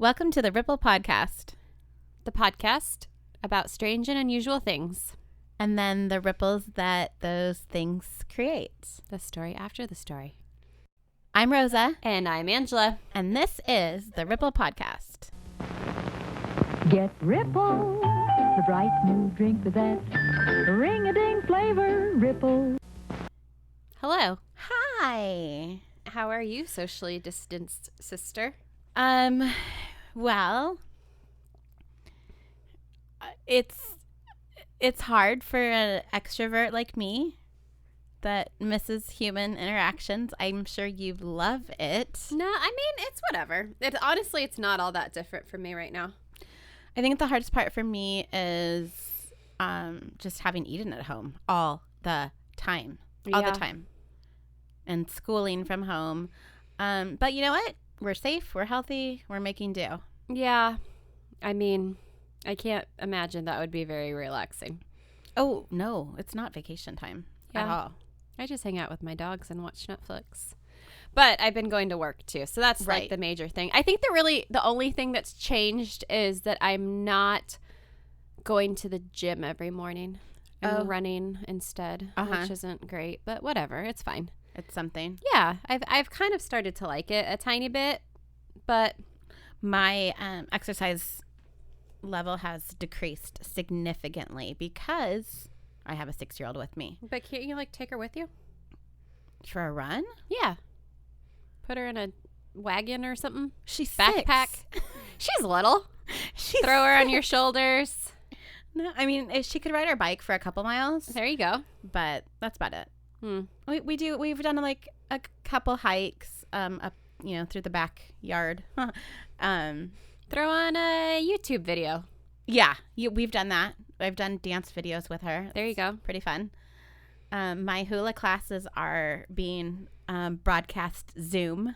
Welcome to the Ripple Podcast. The podcast about strange and unusual things. And then the ripples that those things create. The story after the story. I'm Rosa. And I'm Angela. And this is the Ripple Podcast. Get Ripple, the bright new drink with that ring-a-ding flavor, Ripple. Hello. Hi. How are you, socially distanced sister? Well, it's hard for an extrovert like me that misses human interactions. I'm sure you love it. No, I mean, it's whatever. Honestly, it's not all that different from me right now. I think the hardest part for me is just having Eden at home all the time. All the time. And schooling from home. But you know what? We're safe. We're healthy. We're making do. Yeah. I mean, I can't imagine that would be very relaxing. Oh, no. It's not vacation time at all. I just hang out with my dogs and watch Netflix. But I've been going to work too. So that's like the major thing. I think the only thing that's changed is that I'm not going to the gym every morning. I'm running instead, which isn't great, but whatever. It's fine. It's something. Yeah. I've kind of started to like it a tiny bit, but my exercise level has decreased significantly because I have a 6-year-old with me. But can't you like take her with you? For a run? Yeah. Put her in a wagon or something. She's backpack. 6. She's little. Throw her on your shoulders. No, I mean, if she could ride our bike for a couple miles. There you go. But that's about it. We've done like a couple hikes up, through the backyard. Throw on a YouTube video. Yeah, we've done that. I've done dance videos with her. There you go. Pretty fun. My hula classes are being broadcast Zoom.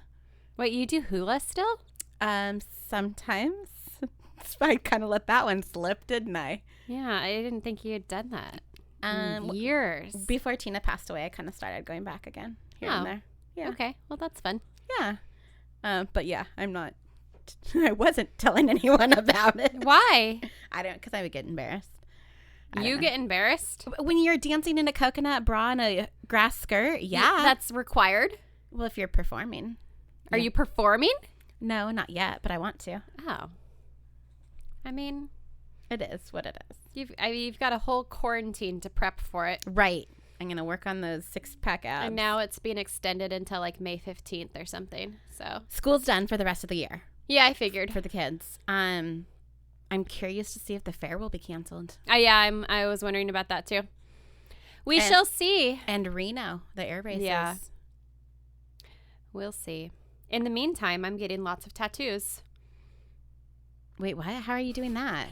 Wait, you do hula still? Sometimes. I kind of let that one slip, didn't I? Yeah, I didn't think you had done that in years. Before Tina passed away, I kind of started going back again here and there. Yeah. Okay. Well, that's fun. Yeah. But yeah, I wasn't telling anyone about it. Why? Because I would get embarrassed. You get embarrassed? When you're dancing in a coconut bra and a grass skirt, yeah. That's required? Well, if you're performing. Are you performing? No, not yet, but I want to. Oh. I mean, it is what it is. You've got a whole quarantine to prep for it. Right. I'm going to work on those 6-pack abs. And now it's being extended until like May 15th or something. So school's done for the rest of the year. Yeah, I figured. For the kids. I'm curious to see if the fair will be canceled. I was wondering about that too. We shall see. And Reno, the air races. Yeah. We'll see. In the meantime, I'm getting lots of tattoos. Wait, what? How are you doing that?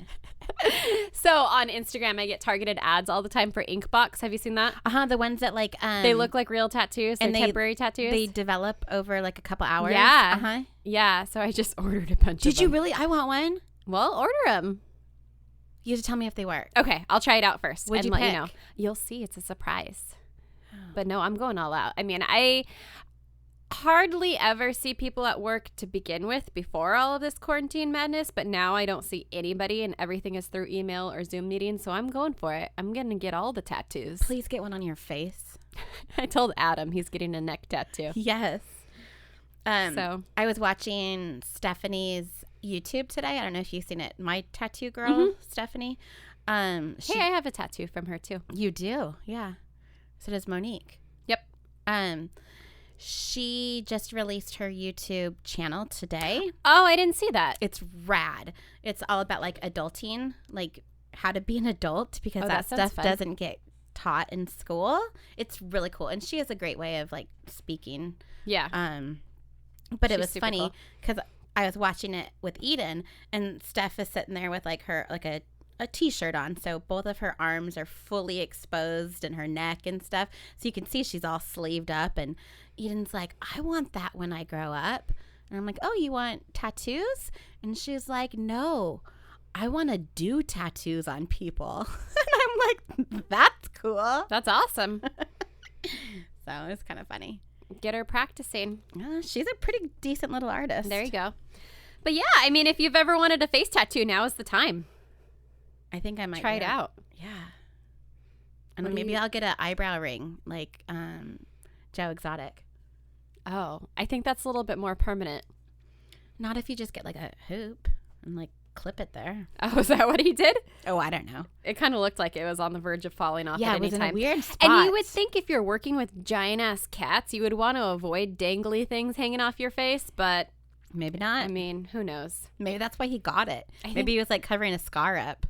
So on Instagram, I get targeted ads all the time for Inkbox. Have you seen that? The ones that like they look like real tattoos. They're temporary tattoos. They develop over like a couple hours. Yeah. Yeah. So I just ordered a bunch of them. Did you really? I want one. Well, order them. You have to tell me if they work. Okay, I'll try it out first. What'd you let pick? You know. You'll see. It's a surprise. But no, I'm going all out. I mean, I hardly ever see people at work to begin with before all of this quarantine madness, but now I don't see anybody and everything is through email or Zoom meetings, so I'm going for it. I'm going to get all the tattoos. Please get one on your face. I told Adam he's getting a neck tattoo. Yes. So I was watching Stephanie's YouTube today. I don't know if you've seen it. My tattoo girl, Stephanie. I have a tattoo from her too. You do? Yeah. So does Monique. Yep. She just released her YouTube channel today. Oh, I didn't see that. It's rad. It's all about like adulting, like how to be an adult, because that stuff doesn't get taught in school. It's really cool. And she has a great way of like speaking. Yeah. But it was funny because I was watching it with Eden and Steph is sitting there with like her, like a t-shirt on. So both of her arms are fully exposed and her neck and stuff. So you can see she's all sleeved up, and Eden's like, I want that when I grow up. And I'm like, oh, you want tattoos? And she's like, no, I want to do tattoos on people. And I'm like, that's cool. That's awesome. So it's kind of funny. Get her practicing. She's a pretty decent little artist. There you go. But yeah, I mean, if you've ever wanted a face tattoo, now is the time. I think I might try it out. Yeah. And maybe I'll get an eyebrow ring like Joe Exotic. Oh, I think that's a little bit more permanent. Not if you just get like a hoop and like clip it there. Oh, is that what he did? Oh, I don't know. It kind of looked like it was on the verge of falling off. Yeah, at it was any time. in a weird spot. And you would think if you're working with giant ass cats, you would want to avoid dangly things hanging off your face, but maybe not. I mean, who knows? Maybe that's why he got it. Maybe he was like covering a scar up.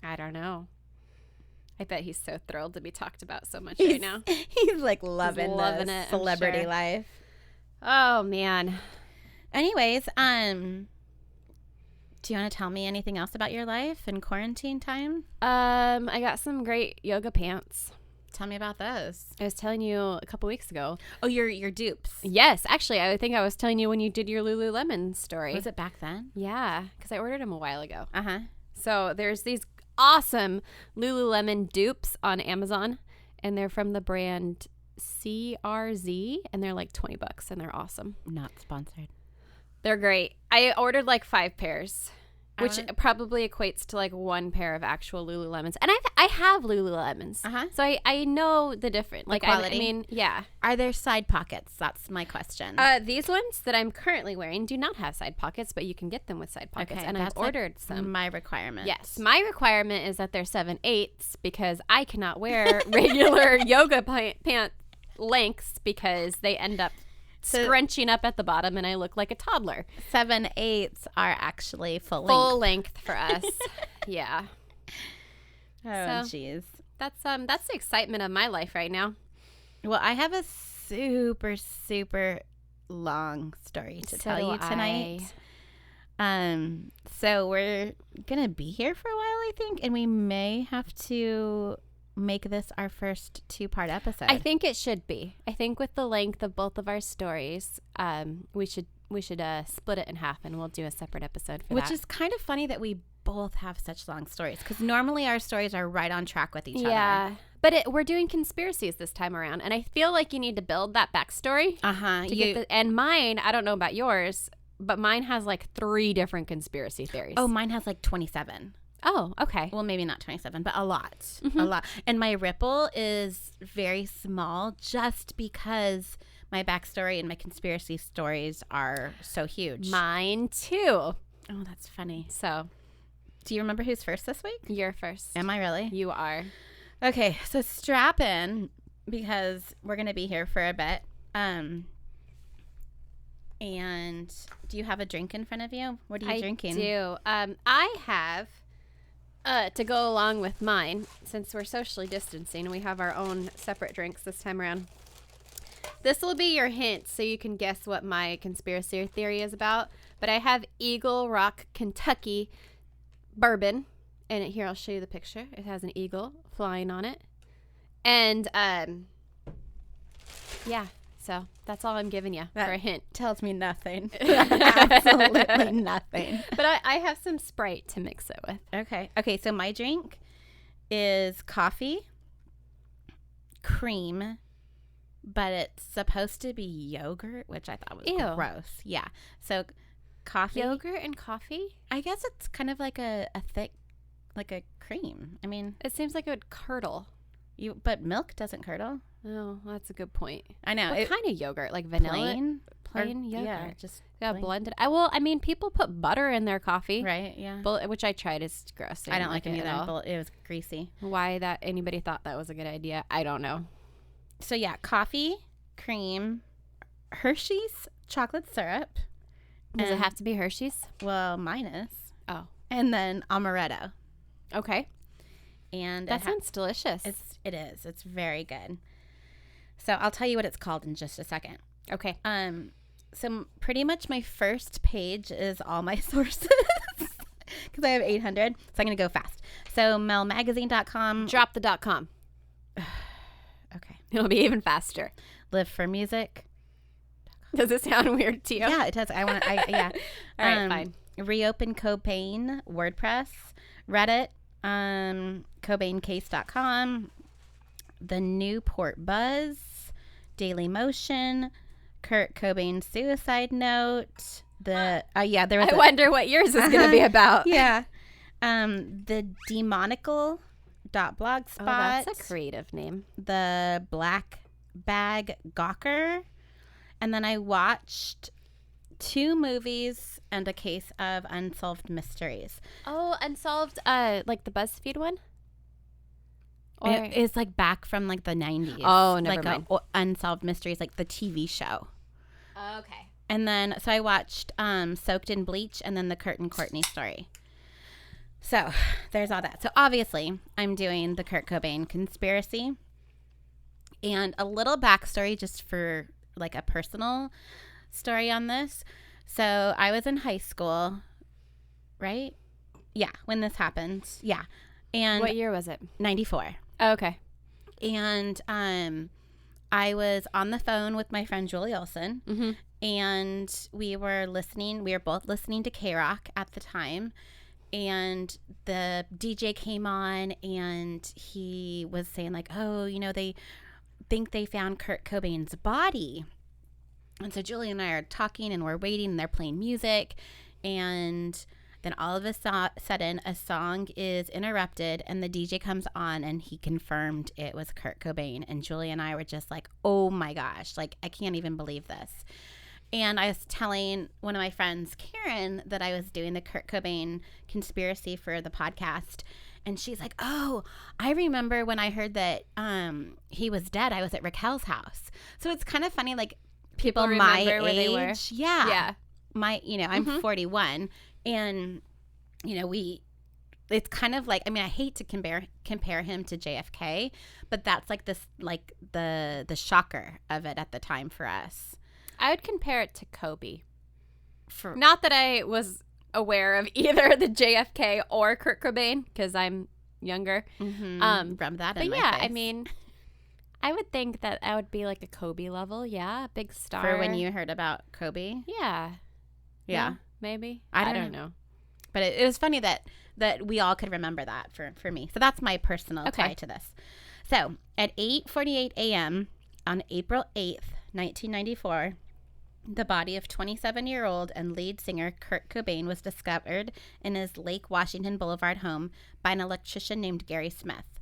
I don't know. I bet he's so thrilled to be talked about so much right now. He's like loving the it, celebrity life. Oh man. Anyways, do you want to tell me anything else about your life in quarantine time? I got some great yoga pants. Tell me about those. I was telling you a couple weeks ago. Oh, your dupes. Yes, actually, I think I was telling you when you did your Lululemon story. Was it back then? Yeah, because I ordered them a while ago. Uh-huh. So there's these awesome Lululemon dupes on Amazon, and they're from the brand CRZ, and they're like $20, and they're awesome. Not sponsored. They're great. I ordered like 5 pairs, which probably equates to like 1 pair of actual Lululemons. And I have Lululemons, so I know the difference. Like quality. I mean, yeah. Are there side pockets? That's my question. These ones that I'm currently wearing do not have side pockets, but you can get them with side pockets. And I've ordered some. My requirement. Yes, my requirement is that they're 7/8 because I cannot wear regular yoga pant lengths because they end up scrunching up at the bottom and I look like a toddler. 7/8 are actually full length for us. Yeah. Oh, jeez. That's the excitement of my life right now. Well, I have a super, super long story to tell you tonight. So we're gonna be here for a while, I think, and we may have to make this our first 2-part episode. I think it should be. I think with the length of both of our stories, we should split it in half and we'll do a separate episode for that. Which is kind of funny that we both have such long stories because normally our stories are right on track with each other. Yeah, but we're doing conspiracies this time around, and I feel like you need to build that backstory. And mine, I don't know about yours, but mine has like 3 different conspiracy theories. Oh, mine has like 27. Oh, okay. Well, maybe not 27, but a lot. A lot. And my ripple is very small just because my backstory and my conspiracy stories are so huge. Mine too. Oh, that's funny. So, do you remember who's first this week? You're first. Am I really? You are. Okay, so strap in because we're going to be here for a bit. And do you have a drink in front of you? What are you drinking? I do. I have... to go along with mine, since we're socially distancing and we have our own separate drinks this time around. This will be your hint so you can guess what my conspiracy theory is about. But I have Eagle Rock, Kentucky bourbon. And here, I'll show you the picture. It has an eagle flying on it. And, yeah. So that's all I'm giving you for a hint. Tells me nothing. Absolutely nothing. But I have some Sprite to mix it with. Okay, so my drink is coffee, cream, but it's supposed to be yogurt, which I thought was gross. Yeah. So coffee. Yogurt and coffee? I guess it's kind of like a thick, like a cream. I mean. It seems like it would curdle. But milk doesn't curdle. Oh, that's a good point. I know. What kind of yogurt? Like vanilla? Plain yogurt? Yeah, just blended. I mean, people put butter in their coffee. Right, yeah. Which I tried. It's gross. I don't like it either. It was greasy. Why anybody thought that was a good idea, I don't know. So, yeah, coffee, cream, Hershey's chocolate syrup. Does it have to be Hershey's? Well, mine is. Oh. And then amaretto. Okay. And that sounds delicious. It is. It's very good. So I'll tell you what it's called in just a second. Okay. So pretty much my first page is all my sources because I have 800. So I'm going to go fast. So melmagazine.com. Drop the .com. Okay. It'll be even faster. Live for Music. Does it sound weird to you? Yeah, it does. Yeah. All right, fine. Reopen Cobain, WordPress, Reddit, CobainCase.com, The Newport Buzz, Daily Motion, Kurt Cobain Suicide Note, there was I wonder what yours is going to be about. Yeah. The demonical.blogspot. Oh, that's a creative name. The Black Bag Gawker. And then I watched 2 movies and a case of unsolved mysteries. Oh, unsolved, like the BuzzFeed one? Or it's like back from like the 90s. Oh, never mind. Unsolved Mysteries, like the TV show. Okay. And then, so I watched Soaked in Bleach and then the Kurt and Courtney story. So there's all that. So obviously I'm doing the Kurt Cobain conspiracy. And a little backstory just for like a personal story on this. So I was in high school, right? Yeah, when this happened. Yeah. And what year was it? 94. Oh, okay. And I was on the phone with my friend Julie Olson, and we were both listening to K-Rock at the time, and the DJ came on, and he was saying like, oh, you know, they think they found Kurt Cobain's body. And so Julie and I are talking, and we're waiting, and they're playing music, and then all of a sudden, a song is interrupted, and the DJ comes on, and he confirmed it was Kurt Cobain. And Julie and I were just like, oh my gosh, like, I can't even believe this. And I was telling one of my friends, Karen, that I was doing the Kurt Cobain conspiracy for the podcast. And she's like, oh, I remember when I heard that he was dead, I was at Raquel's house. So it's kind of funny, like, people my age. Where they were. Yeah. I'm 41. And, you know, it's kind of like, I mean, I hate to compare him to JFK, but that's like this, like the shocker of it at the time for us. I would compare it to Kobe. Not that I was aware of either the JFK or Kurt Cobain, because I'm younger. Rub that in my face. I mean, I would think that would be like a Kobe level. Yeah, a big star. For when you heard about Kobe? Yeah. Maybe. I don't know. But it was funny that we all could remember that for me. So that's my personal tie to this. So at 8:48 a.m. on April 8th, 1994, the body of 27-year-old and lead singer Kurt Cobain was discovered in his Lake Washington Boulevard home by an electrician named Gary Smith.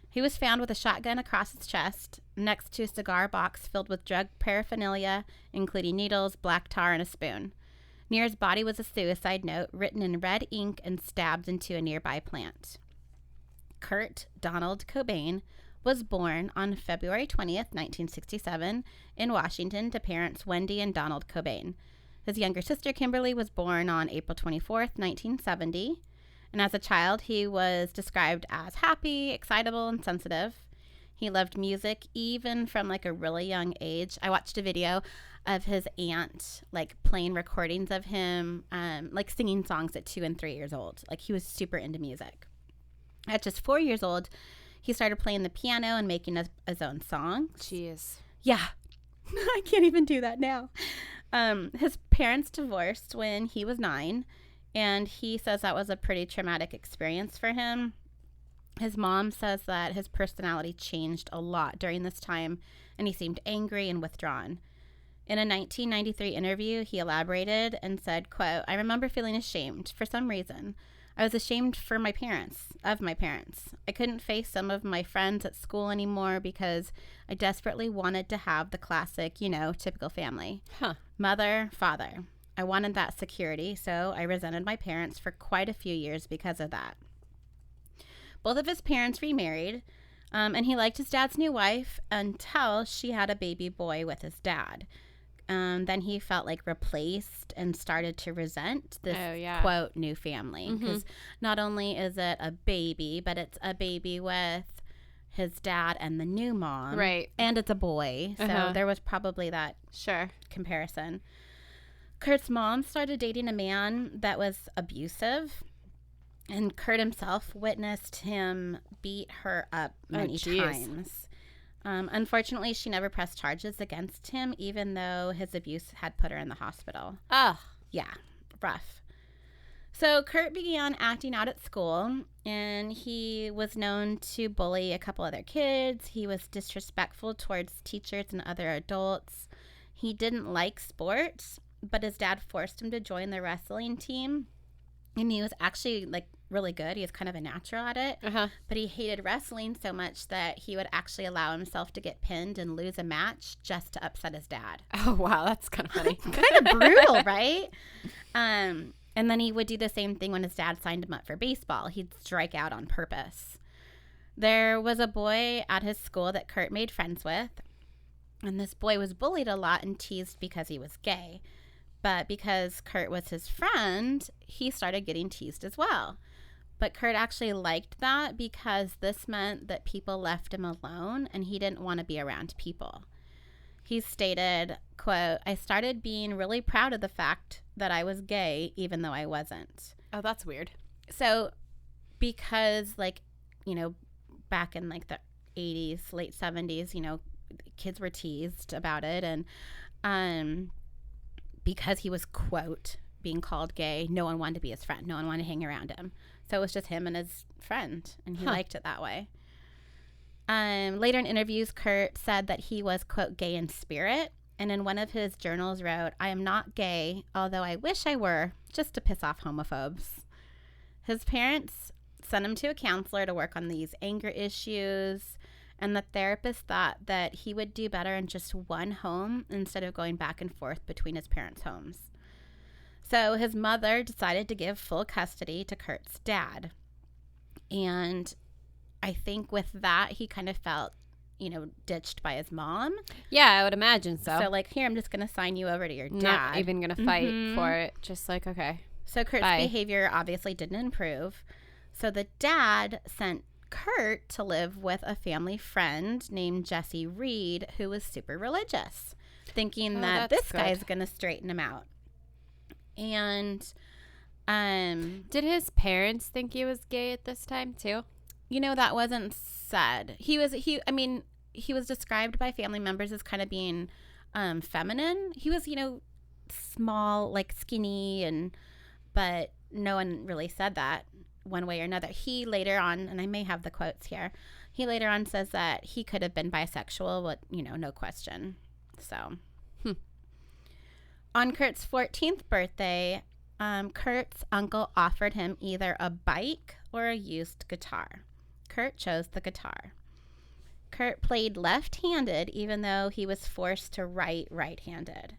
He was found with a shotgun across his chest next to a cigar box filled with drug paraphernalia, including needles, black tar, and a spoon. Near his body was a suicide note written in red ink and stabbed into a nearby plant. Kurt Donald Cobain was born on February 20th, 1967, in Washington to parents Wendy and Donald Cobain. His younger sister Kimberly was born on April 24th, 1970. And as a child, he was described as happy, excitable, and sensitive. He loved music even from like a really young age. I watched a video of his aunt like playing recordings of him like singing songs at 2 and 3 years old. Like he was super into music. At just 4 years old, he started playing the piano and making his own songs. Jeez. Yeah. I can't even do that now. His parents divorced when he was 9, and he says that was a pretty traumatic experience for him. His mom says that his personality changed a lot during this time, and he seemed angry and withdrawn. In a 1993 interview, he elaborated and said, quote, "I remember feeling ashamed for some reason. I was ashamed of my parents. I couldn't face some of my friends at school anymore because I desperately wanted to have the classic, typical family. Mother, father. I wanted that security, so I resented my parents for quite a few years because of that." Both of his parents remarried, and he liked his dad's new wife until she had a baby boy with his dad. Then he felt like replaced and started to resent this, quote, new family. Because not only is it a baby, but it's a baby with his dad and the new mom. Right. And it's a boy. So there was probably that comparison. Kurt's mom started dating a man that was abusive. And Kurt himself witnessed him beat her up many times. Unfortunately, she never pressed charges against him, even though his abuse had put her in the hospital. Ugh. Yeah, rough. So Kurt began acting out at school, and he was known to bully a couple other kids. He was disrespectful towards teachers and other adults. He didn't like sports, but his dad forced him to join the wrestling team. And he was actually, like, really good. He was kind of a natural at it. But he hated wrestling so much that he would actually allow himself to get pinned and lose a match just to upset his dad. Oh, wow. That's kind of funny. Kind of brutal, right? And then he would do the same thing when his dad signed him up for baseball. He'd strike out on purpose. There was a boy at his school that Kurt made friends with. And this boy was bullied a lot and teased because he was gay. But because Kurt was his friend, he started getting teased as well. But Kurt actually liked that because this meant that people left him alone and he didn't want to be around people. He stated, quote, "I started being really proud of the fact that I was gay even though I wasn't." Oh, that's weird. So because, like, you know, back in like the 80s, late 70s, you know, kids were teased about it. And because he was, quote, being called gay, no one wanted to be his friend. No one wanted to hang around him. So it was just him and his friend, and he liked it that way. Later in interviews, Kurt said that he was, quote, gay in spirit. And in one of his journals wrote, "I am not gay, although I wish I were, just to piss off homophobes." His parents sent him to a counselor to work on these anger issues. And the therapist thought that he would do better in just one home instead of going back and forth between his parents' homes. So his mother decided to give full custody to Kurt's dad. And I think with that, he kind of felt, you know, ditched by his mom. Yeah, I would imagine so. So, like, here, I'm just going to sign you over to your dad. Not even going to fight for it. Just like, okay. So Kurt's behavior obviously didn't improve. So the dad sent Kurt to live with a family friend named Jesse Reed, who was super religious, thinking that this guy's going to straighten him out. And did his parents think he was gay at this time too? You know, that wasn't said. He was described by family members as kind of being feminine. He was, you know, small, like skinny, but no one really said that one way or another. He later on, and I may have the quotes here, he later on says that he could have been bisexual, but, you know, no question. So on Kurt's 14th birthday, Kurt's uncle offered him either a bike or a used guitar. Kurt chose the guitar. Kurt played left-handed even though he was forced to write right-handed.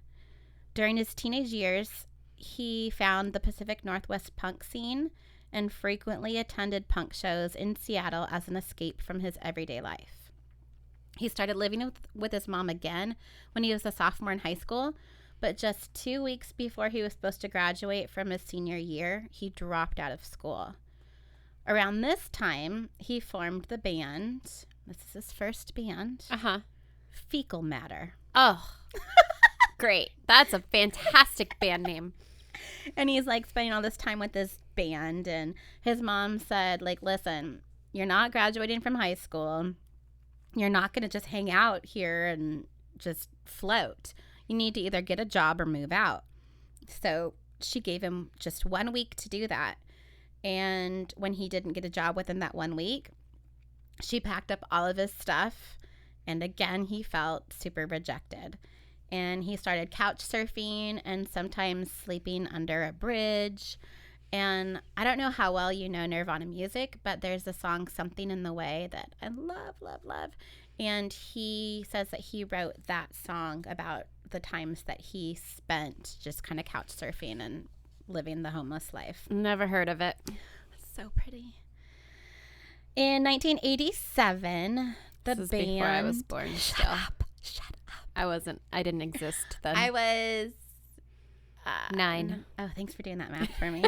During his teenage years, he found the Pacific Northwest punk scene and frequently attended punk shows in Seattle as an escape from his everyday life. He started living with his mom again when he was a sophomore in high school, but just 2 weeks before he was supposed to graduate from his senior year, he dropped out of school. Around this time, he formed the band. This is his first band. Fecal Matter. Oh, great. That's a fantastic band name. And he's like spending all this time with this band, and his mom said, like, listen, you're not graduating from high school. You're not going to just hang out here and just float. You need to either get a job or move out. So she gave him just 1 week to do that. And when he didn't get a job within that 1 week, she packed up all of his stuff. And again, he felt super rejected. And he started couch surfing and sometimes sleeping under a bridge. And I don't know how well you know Nirvana music, but there's a song, Something in the Way, that I love, love, love. And he says that he wrote that song about the times that he spent just kind of couch surfing and living the homeless life. Never heard of it. So pretty. In 1987, the this is band... before I was born. Shut up. I didn't exist then. I was 9. Oh, thanks for doing that math for me.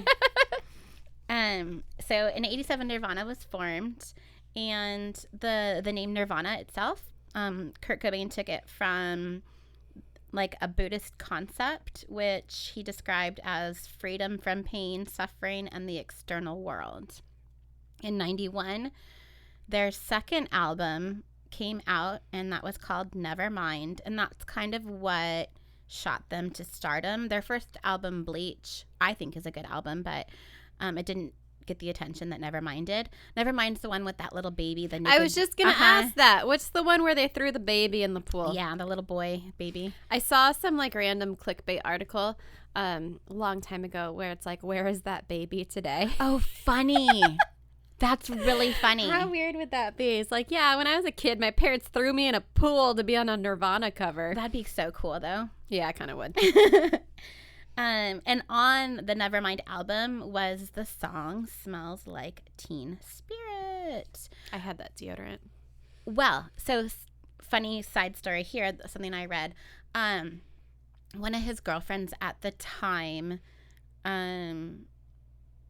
So in 87, Nirvana was formed, and the name Nirvana itself, Kurt Cobain took it from like a Buddhist concept, which he described as freedom from pain, suffering, and the external world. In 91, their second album came out, and that was called Nevermind, and that's kind of what shot them to stardom. Their first album, Bleach, I think is a good album, but it didn't get the attention that Nevermind did. Nevermind's the one with that little baby. I was just going to ask that. What's the one where they threw the baby in the pool? Yeah, the little boy baby. I saw some like random clickbait article a long time ago where it's like, where is that baby today? Oh, funny. That's really funny. How weird would that be? It's like, yeah, when I was a kid, my parents threw me in a pool to be on a Nirvana cover. That'd be so cool, though. Yeah, I kind of would. And on the Nevermind album was the song Smells Like Teen Spirit. I had that deodorant. Well, so funny side story here, something I read. One of his girlfriends at the time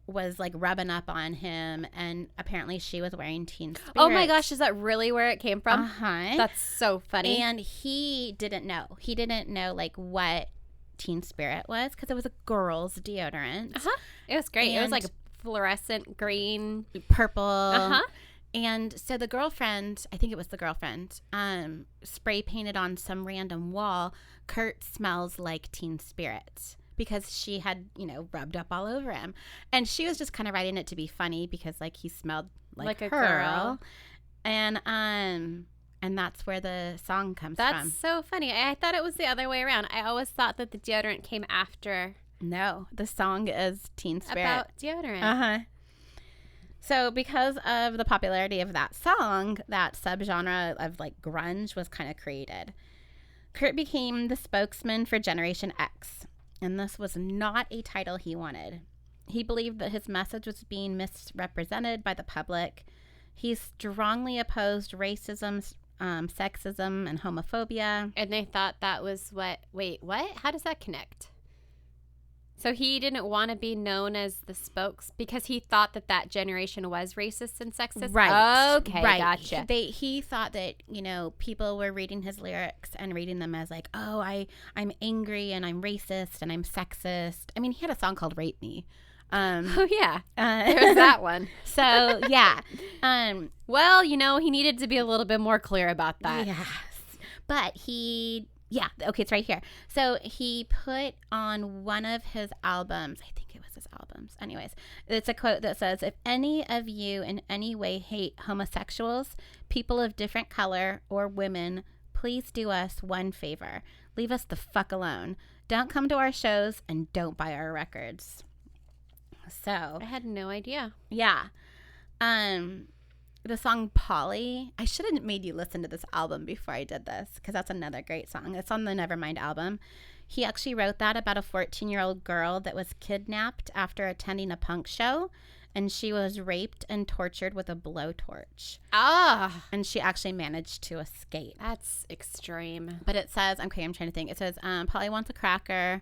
was like rubbing up on him, and apparently she was wearing Teen Spirit. Oh my gosh, is that really where it came from? Uh-huh. That's so funny. And he didn't know. He didn't know like what Teen Spirit was because it was a girl's deodorant. Uh-huh. It was great. It was like a fluorescent green. Purple. Uh-huh. And so the girlfriend, I think it was the girlfriend, spray painted on some random wall, Kurt smells like Teen Spirit, because she had, rubbed up all over him. And she was just kind of writing it to be funny because like he smelled like a her. girl. And that's where the song comes from. That's so funny. I thought it was the other way around. I always thought that the deodorant came after. No, the song is Teen Spirit. About deodorant. Uh-huh. So because of the popularity of that song, that subgenre of like grunge was kind of created. Kurt became the spokesman for Generation X, and this was not a title he wanted. He believed that his message was being misrepresented by the public. He strongly opposed racism, sexism, and homophobia. And they thought that was what? Wait, what? How does that connect? So he didn't want to be known as the spokes because he thought that generation was racist and sexist? Right. Okay, right. gotcha. He thought that, people were reading his lyrics and reading them as like, oh, I'm angry and I'm racist and I'm sexist. I mean, he had a song called Rape Me. Oh, yeah. There was that one. So, yeah. Well, he needed to be a little bit more clear about that. Yes. But okay, it's right here. So he put on one of his albums, I think it was his albums. Anyways, it's a quote that says, if any of you in any way hate homosexuals, people of different color, or women, please do us one favor. Leave us the fuck alone. Don't come to our shows and don't buy our records. So I had no idea. Yeah. The song Polly, I should have made you listen to this album before I did this because that's another great song. It's on the Nevermind album. He actually wrote that about a 14-year-old girl that was kidnapped after attending a punk show, and she was raped and tortured with a blowtorch. Ah. And she actually managed to escape. That's extreme. But it says, okay, I'm trying to think. It says, Polly wants a cracker.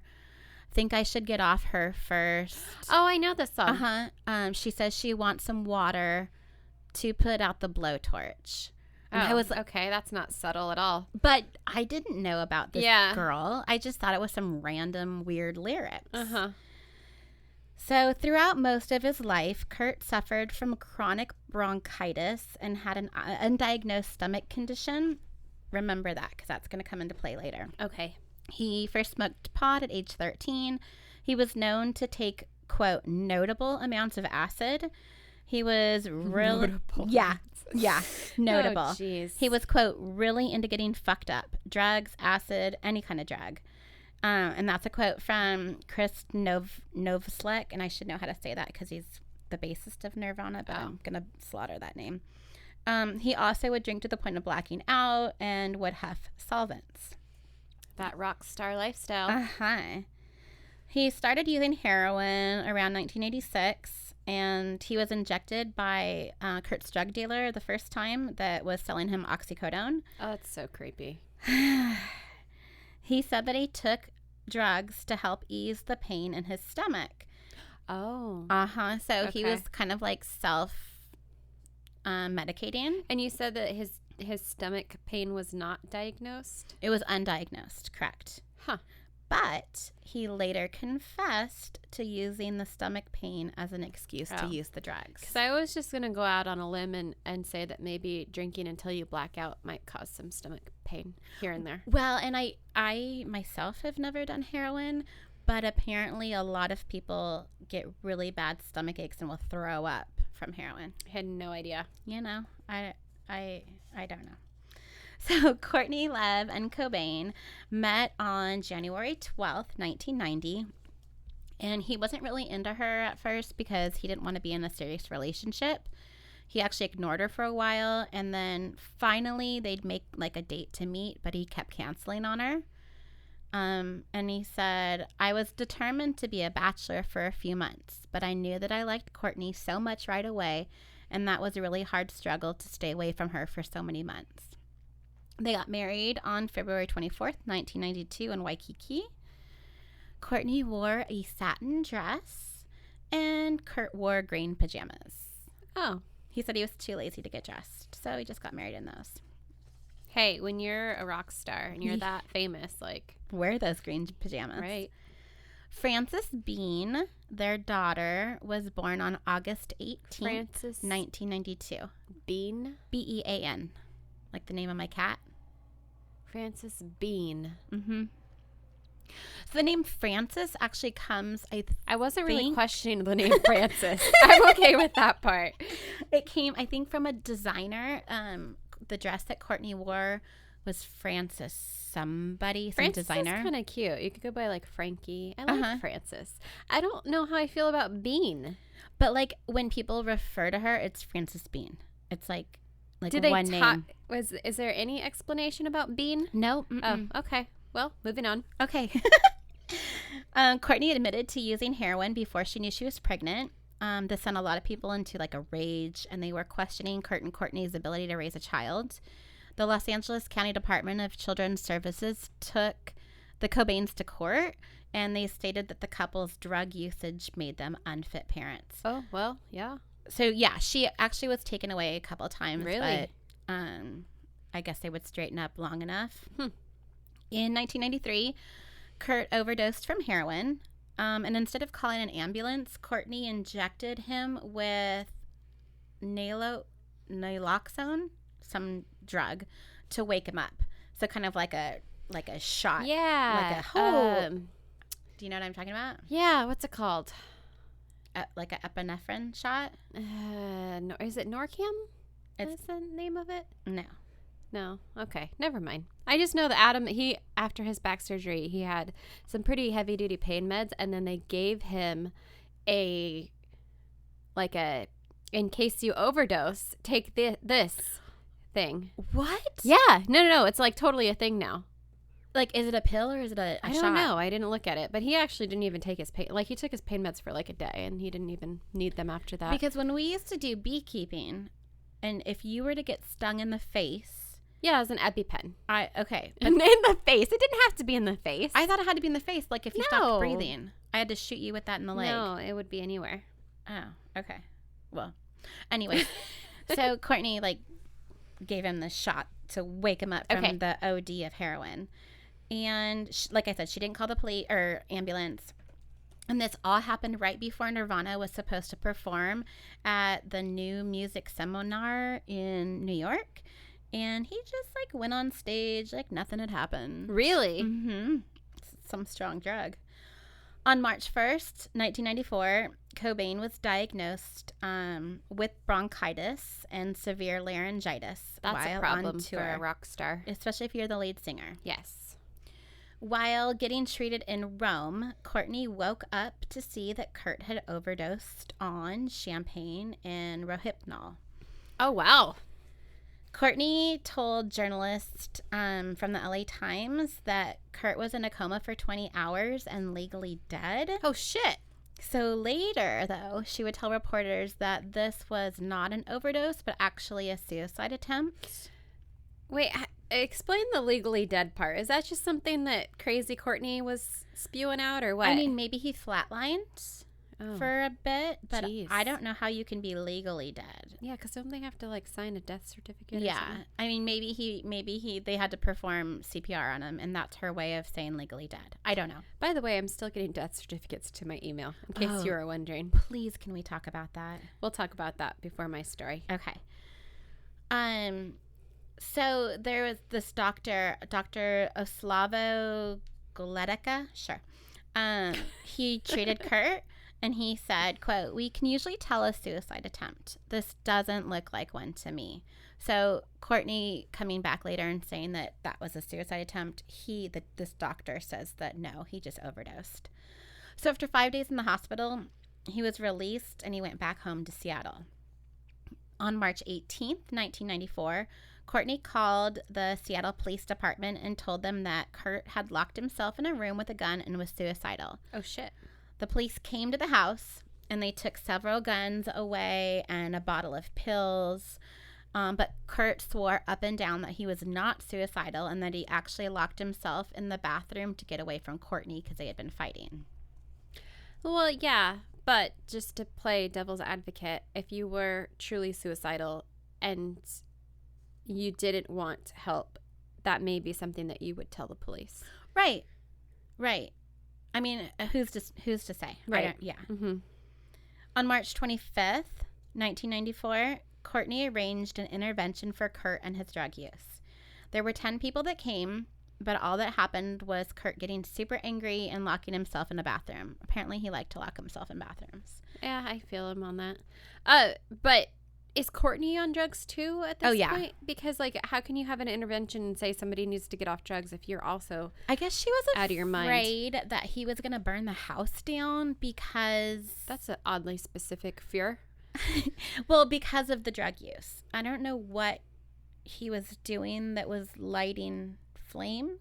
Think I should get off her first. Oh, I know this song. Uh-huh. She says she wants some water to put out the blowtorch. And I was okay, that's not subtle at all. But I didn't know about this girl. I just thought it was some random weird lyrics. Uh-huh. So throughout most of his life, Kurt suffered from chronic bronchitis and had an undiagnosed stomach condition. Remember that because that's going to come into play later. Okay. He first smoked pot at age 13. He was known to take, quote, notable amounts of acid. He was really... Notable. Yeah, notable. Oh, jeez. He was, quote, really into getting fucked up. Drugs, acid, any kind of drug. And that's a quote from Chris Novoselic, and I should know how to say that because he's the bassist of Nirvana, but I'm going to slaughter that name. He also would drink to the point of blacking out and would huff solvents. That rock star lifestyle. Uh-huh. He started using heroin around 1986, and he was injected by Kurt's drug dealer the first time that was selling him oxycodone. Oh, that's so creepy. He said that he took drugs to help ease the pain in his stomach. Oh. Uh-huh. So Okay. he was kind of like self-medicating. And you said that his stomach pain was not diagnosed? It was undiagnosed, correct. Huh. But he later confessed to using the stomach pain as an excuse to use the drugs. Because I was just going to go out on a limb and say that maybe drinking until you black out might cause some stomach pain here and there. Well, and I myself have never done heroin, But apparently a lot of people get really bad stomach aches and will throw up from heroin. I had no idea. You know, I don't know. So Courtney Love and Cobain met on January 12th, 1990. And he wasn't really into her at first because he didn't want to be in a serious relationship. He actually ignored her for a while. And then finally they'd make like a date to meet, but he kept canceling on her. And he said, I was determined to be a bachelor for a few months, but I knew that I liked Courtney so much right away, and that was a really hard struggle to stay away from her for so many months. They got married on February 24th, 1992 in Waikiki. Courtney wore a satin dress, and Kurt wore green pajamas. Oh. He said he was too lazy to get dressed, so he just got married in those. Hey, when you're a rock star and you're that famous, like... Wear those green pajamas. Right. Frances Bean, their daughter, was born on August 18th, 1992. Bean? Bean. Like the name of my cat. Frances Bean. Mm-hmm. So the name Frances actually comes, I wasn't really questioning the name Frances. I'm okay with that part. It came, I think, from a designer. The dress that Courtney wore was Frances somebody, some Frances designer. Is kind of cute. You could go by like Frankie. I like Frances. I don't know how I feel about Bean. But like when people refer to her, it's Frances Bean. It's like Did one name. Is there any explanation about Bean? No. Oh, okay. Well, moving on. Okay. Courtney admitted to using heroin before she knew she was pregnant. This sent a lot of people into like a rage, and they were questioning Kurt and Courtney's ability to raise a child. The Los Angeles County Department of Children's Services took the Cobains to court, and they stated that the couple's drug usage made them unfit parents. Oh, well, yeah. So, yeah, she actually was taken away a couple times. Really? But I guess they would straighten up long enough. In 1993, Kurt overdosed from heroin. And instead of calling an ambulance, Courtney injected him with naloxone, some drug, to wake him up. So kind of like a shot. Yeah. Do you know what I'm talking about? Yeah. What's it called? Like an epinephrine shot? No, is it Norcam? Is the name of it? No. Okay. Never mind. I just know that Adam, after his back surgery, he had some pretty heavy duty pain meds, and then they gave him in case you overdose, take this thing. What? Yeah. No. It's like totally a thing now. Like, is it a pill or is it a shot? I don't know. I didn't look at it, but he actually didn't even take his pain. Like, he took his pain meds for like a day, and he didn't even need them after that. Because when we used to do beekeeping, and if you were to get stung in the face. Yeah, it was an EpiPen. Okay. But in the face. It didn't have to be in the face. I thought it had to be in the face. Like, if you stopped breathing. I had to shoot you with that in the leg. No, it would be anywhere. Oh, okay. Well, anyway. So, Courtney, gave him the shot to wake him up from the OD of heroin. And, like I said, she didn't call the police or ambulance. And this all happened right before Nirvana was supposed to perform at the New Music Seminar in New York. And he just, went on stage like nothing had happened. Really? Mm-hmm. Some strong drug. On March 1st, 1994, Cobain was diagnosed with bronchitis and severe laryngitis. That's a problem for a rock star. Especially if you're the lead singer. Yes. While getting treated in Rome, Courtney woke up to see that Kurt had overdosed on champagne and Rohypnol. Oh, wow. Courtney told journalists from the LA Times that Kurt was in a coma for 20 hours and legally dead. Oh, shit. So later, though, she would tell reporters that this was not an overdose, but actually a suicide attempt. Wait, explain the legally dead part. Is that just something that crazy Courtney was spewing out or what? I mean, maybe he flatlined for a bit, but geez. I don't know how you can be legally dead. Yeah, because don't they have to sign a death certificate? Yeah, or something? I mean, maybe they had to perform CPR on him, and that's her way of saying legally dead. I don't know. By the way, I'm still getting death certificates to my email, in case you were wondering. Please, can we talk about that? We'll talk about that before my story. Okay. So there was this Dr. Oslavo Goletica. Sure. He treated Kurt, and he said, quote, "We can usually tell a suicide attempt. This doesn't look like one to me." So Courtney coming back later and saying that that was a suicide attempt, this doctor says that no, he just overdosed. So after 5 days in the hospital, he was released and he went back home to Seattle. On March 18th, 1994, Courtney called the Seattle Police Department and told them that Kurt had locked himself in a room with a gun and was suicidal. Oh, shit. The police came to the house and they took several guns away and a bottle of pills. But Kurt swore up and down that he was not suicidal and that he actually locked himself in the bathroom to get away from Courtney because they had been fighting. Well, yeah, but just to play devil's advocate, if you were truly suicidal and you didn't want help, that may be something that you would tell the police. Right. I mean, who's to say? Right. Yeah. Mm-hmm. On March 25th, 1994, Courtney arranged an intervention for Kurt and his drug use. There were 10 people that came, but all that happened was Kurt getting super angry and locking himself in a bathroom. Apparently, he liked to lock himself in bathrooms. Yeah, I feel him on that. But is Courtney on drugs too at this point? Because, like, how can you have an intervention and say somebody needs to get off drugs if you're also I guess she was out of your mind? Afraid that he was going to burn the house down because... That's an oddly specific fear. Well, because of the drug use. I don't know what he was doing that was lighting flames.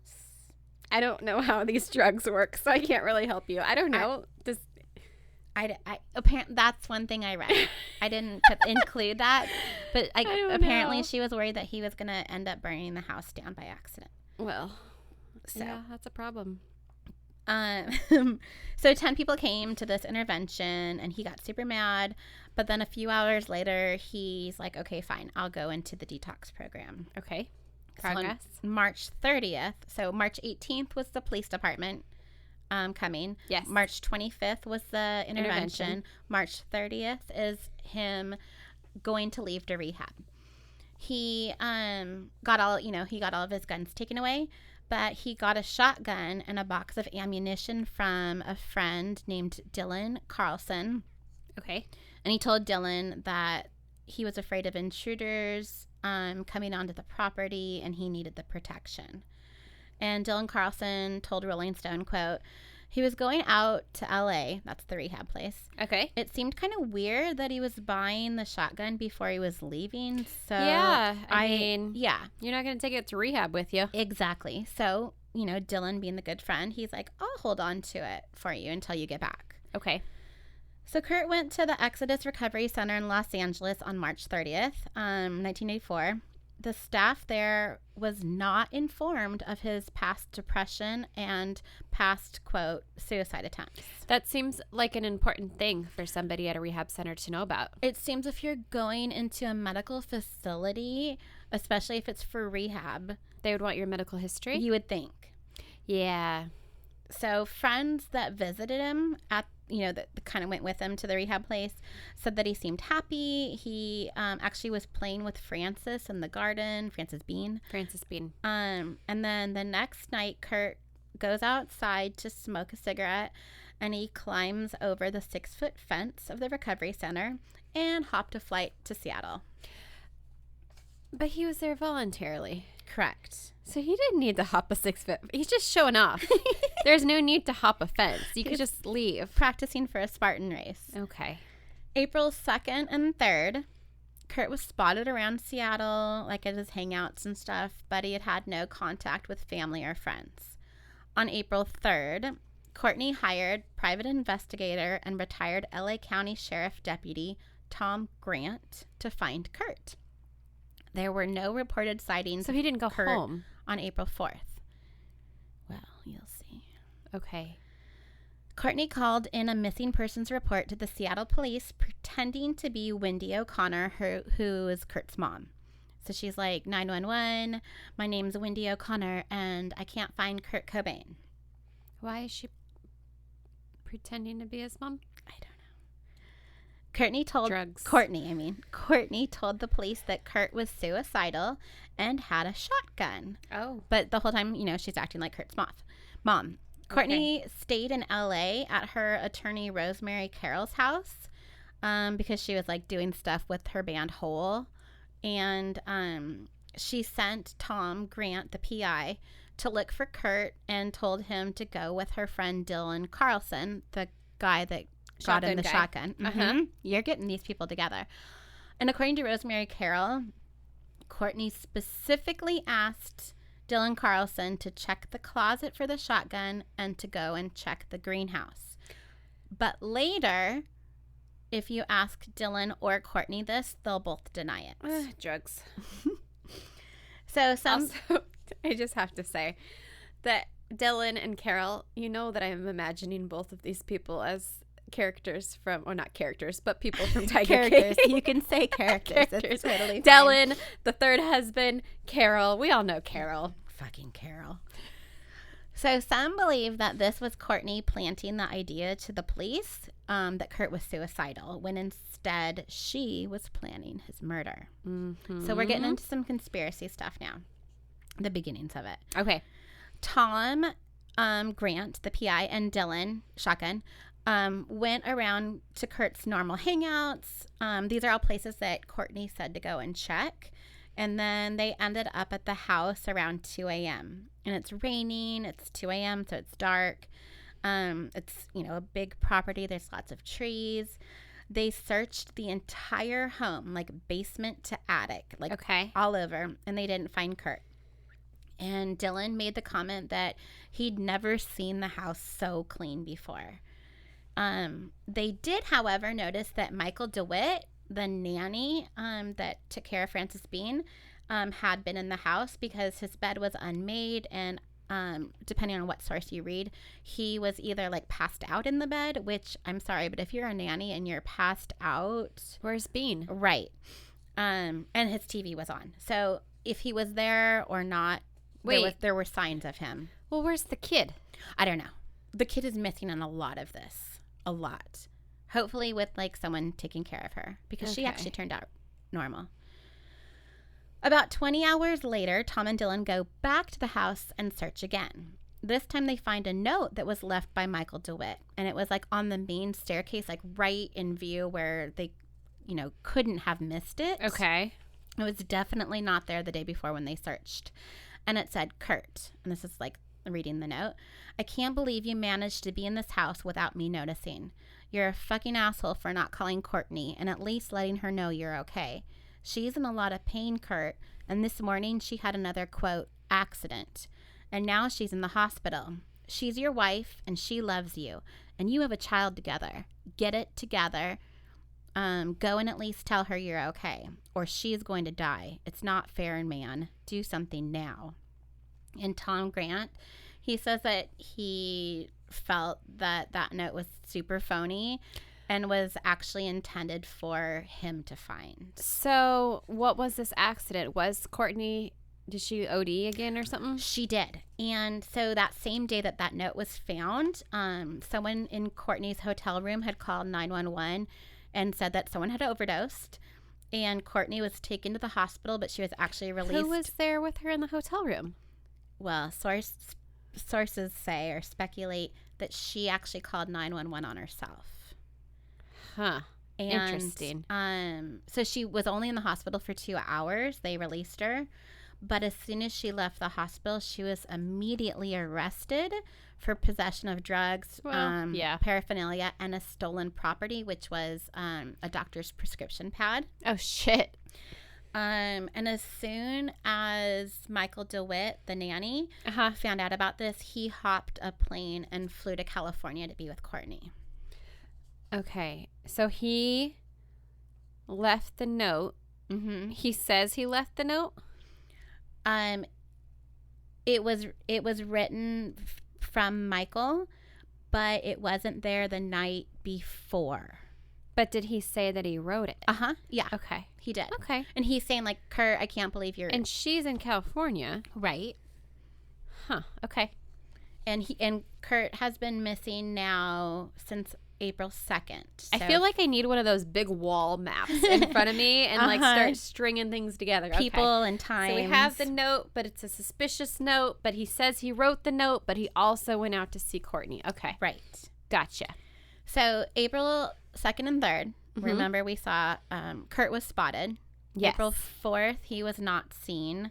I don't know how these drugs work, so I can't really help you. I don't know. I apparently that's one thing I read. I didn't include that, but apparently she was worried that he was going to end up burning the house down by accident. Well, so yeah, that's a problem. So 10 people came to this intervention and he got super mad, but then a few hours later he's like, okay, fine, I'll go into the detox program. Okay. Progress. So on March 30th, so March 18th was the police department coming. Yes. March 25th was the intervention. March 30th is him going to leave to rehab. He got all of his guns taken away, but he got a shotgun and a box of ammunition from a friend named Dylan Carlson. Okay. And he told Dylan that he was afraid of intruders coming onto the property and he needed the protection. And Dylan Carlson told Rolling Stone, quote, "He was going out to LA," that's the rehab place. Okay. "It seemed kind of weird that he was buying the shotgun before he was leaving. So yeah, I mean, yeah, you're not going to take it to rehab with you." Exactly. So, Dylan being the good friend, he's like, "I'll hold on to it for you until you get back." Okay. So Kurt went to the Exodus Recovery Center in Los Angeles on March 30th, 1984. The staff there was not informed of his past depression and past, quote, suicide attempts. That seems like an important thing for somebody at a rehab center to know about. It seems if you're going into a medical facility, especially if it's for rehab, they would want your medical history? You would think. Yeah. So friends that visited him that kind of went with him to the rehab place said that he seemed happy. He actually was playing with Frances in the garden. Frances Bean. And then the next night, Kurt goes outside to smoke a cigarette, and he climbs over the 6-foot fence of the recovery center and hopped a flight to Seattle. But he was there voluntarily. Correct. So he didn't need to hop a 6-foot. He's just showing off. There's no need to hop a fence. You could just leave. Practicing for a Spartan race. Okay. April 2nd and 3rd, Kurt was spotted around Seattle, like at his hangouts and stuff, but he had had no contact with family or friends. On April 3rd, Courtney hired private investigator and retired LA County Sheriff Deputy Tom Grant to find Kurt. There were no reported sightings. So he didn't go Kurt home on April 4th. Well, you'll see. Okay. Courtney called in a missing persons report to the Seattle police pretending to be Wendy O'Connor, who is Kurt's mom. So she's like, 911, my name's Wendy O'Connor, and I can't find Kurt Cobain. Why is she pretending to be his mom? I don't know. Courtney told the police that Kurt was suicidal and had a shotgun. Oh. But the whole time, she's acting like Kurt's mom. Courtney stayed in LA at her attorney Rosemary Carroll's house because she was like doing stuff with her band Hole. And she sent Tom Grant, the PI, to look for Kurt and told him to go with her friend Dylan Carlson, the guy that got in the shotgun. Mm-hmm. You're getting these people together. And according to Rosemary Carroll, Courtney specifically asked Dylan Carlson to check the closet for the shotgun and to go and check the greenhouse. But later, if you ask Dylan or Courtney this, they'll both deny it. Drugs. Also, I just have to say that Dylan and Carol, you know that I'm imagining both of these people as characters from, or not characters, but people from Tiger King. You can say characters. It's totally fine. Dylan, the third husband, Carol. We all know Carol. Fucking Carol. So some believe that this was Courtney planting the idea to the police that Kurt was suicidal, when instead she was planning his murder. Mm-hmm. So we're getting into some conspiracy stuff now. The beginnings of it. Okay. Tom Grant, the PI, and Dylan, shotgun, went around to Kurt's normal hangouts. These are all places that Courtney said to go and check. And then they ended up at the house around 2 a.m. And it's raining. It's 2 a.m., so it's dark. It's, a big property. There's lots of trees. They searched the entire home, like basement to attic, all over, and they didn't find Kurt. And Dylan made the comment that he'd never seen the house so clean before. They did, however, notice that Michael DeWitt, the nanny that took care of Frances Bean, had been in the house because his bed was unmade, and depending on what source you read, he was either passed out in the bed, which I'm sorry, but if you're a nanny and you're passed out, where's Bean? Right. And his TV was on. So if he was there or not, there were signs of him. Well, where's the kid? I don't know. The kid is missing in a lot of this. A lot. Hopefully with someone taking care of her, because she actually turned out normal. About 20 hours later, Tom and Dylan go back to the house and search again. This time they find a note that was left by Michael DeWitt, and it was on the main staircase, right in view where they, couldn't have missed it. Okay. It was definitely not there the day before when they searched. And it said, Kurt, and this is reading the note, "I can't believe you managed to be in this house without me noticing. You're a fucking asshole for not calling Courtney and at least letting her know you're okay. She's in a lot of pain, Kurt, and this morning she had another, quote, accident. And now she's in the hospital. She's your wife, and she loves you, and you have a child together. Get it together. Go and at least tell her you're okay, or she's going to die. It's not fair, man. Do something now." And Tom Grant, he says that he felt that note was super phony and was actually intended for him to find. So what was this accident? Was Courtney, did she OD again or something? She did. And so that same day that note was found, someone in Courtney's hotel room had called 911 and said that someone had overdosed. And Courtney was taken to the hospital, but she was actually released. Who was there with her in the hotel room? Well, sources say or speculate that she actually called 911 on herself. Huh. And, interesting. So she was only in the hospital for 2 hours. They released her. But as soon as she left the hospital, she was immediately arrested for possession of drugs, paraphernalia, and a stolen property, which was a doctor's prescription pad. Oh, shit. And as soon as Michael DeWitt, the nanny, found out about this, he hopped a plane and flew to California to be with Courtney. Okay. So he left the note. Mm-hmm. He says he left the note? It was written from Michael, but it wasn't there the night before. But did he say that he wrote it? Yeah. Okay. He did. Okay. And he's saying Kurt, I can't believe you're... And she's in California. Right. Huh. Okay. And Kurt has been missing now since April 2nd. I feel like I need one of those big wall maps in front of me and like start stringing things together. People and time. So we have the note, but it's a suspicious note, but he says he wrote the note, but he also went out to see Courtney. Okay. Right. Gotcha. So April 2nd and 3rd, remember we saw Kurt was spotted. Yes. April 4th, he was not seen.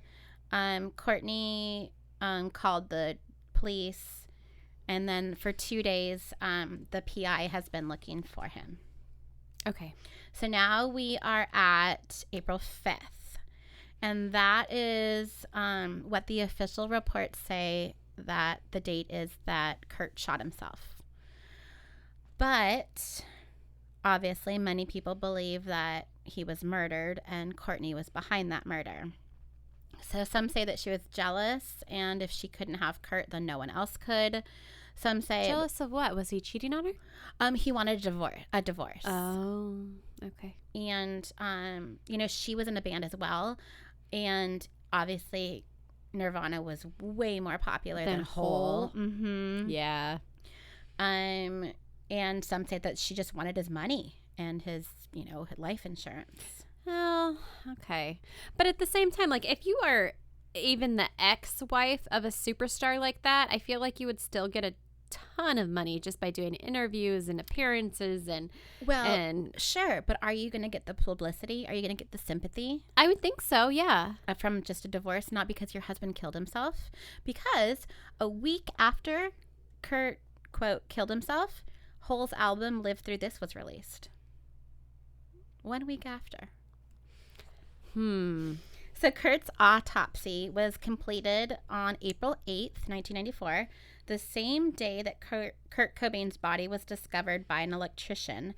Courtney called the police, and then for 2 days, the PI has been looking for him. Okay. So now we are at April 5th, and that is what the official reports say that the date is that Kurt shot himself. But obviously, many people believe that he was murdered and Courtney was behind that murder. So some say that she was jealous, and if she couldn't have Kurt, then no one else could. Some say jealous of what? Was he cheating on her? He wanted a divorce. Oh, okay. And she was in a band as well, and obviously Nirvana was way more popular than Hole. Mm-hmm. Yeah. And some say that she just wanted his money and his life insurance. Oh, okay. But at the same time, like, if you are even the ex-wife of a superstar like that, I feel like you would still get a ton of money just by doing interviews and appearances and sure, but are you going to get the publicity? Are you going to get the sympathy? I would think so, yeah. From just a divorce, not because your husband killed himself. Because a week after Kurt, quote, killed himself, Hole's album Live Through This was released. 1 week after. So Kurt's autopsy was completed on April 8th, 1994, the same day that Kurt Cobain's body was discovered by an electrician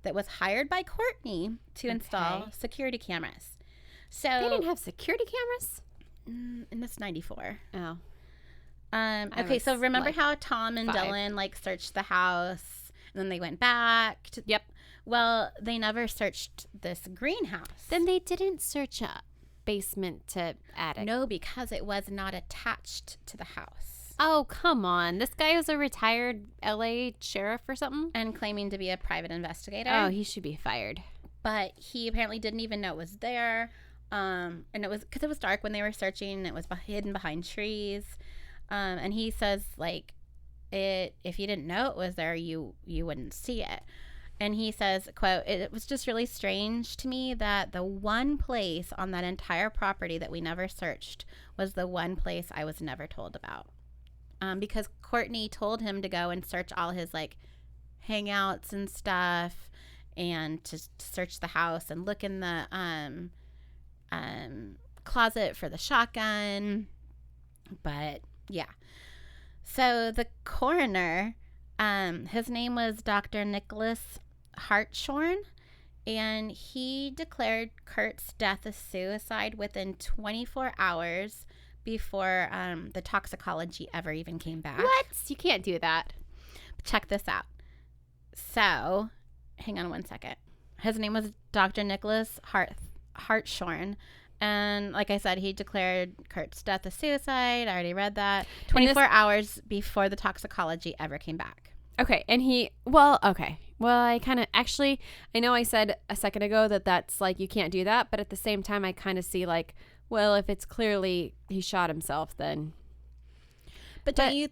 that was hired by Courtney to install security cameras. So they didn't have security cameras? And that's 94. Oh. Okay, so remember how Tom and Dylan searched the house and then they went back to, Yep. Well, they never searched this greenhouse. Then they didn't search a basement to attic. No, because it was not attached to the house. Oh, come on. This guy was a retired LA sheriff or something? And claiming to be a private investigator. Oh, he should be fired. But he apparently didn't even know it was there. And it was because it was dark when they were searching. It was hidden behind trees. And he says, if you didn't know it was there, you wouldn't see it. And he says, quote, "It was just really strange to me that the one place on that entire property that we never searched was the one place I was never told about." Because Courtney told him to go and search all his hangouts and stuff, and to search the house and look in the closet for the shotgun. But yeah. So the coroner, his name was Dr. Nicholas Hartshorn, and he declared Kurt's death a suicide within 24 hours before the toxicology ever even came back. What? You can't do that. Check this out. So, hang on one second. His name was Dr. Nicholas Hartshorn. And like I said, he declared Kurt's death a suicide. I already read that. 24 hours before the toxicology ever came back. Okay. And okay. Well, I kind of, actually, I know I said a second ago that that's you can't do that. But at the same time, I kind of see well, if it's clearly he shot himself, then. But don't you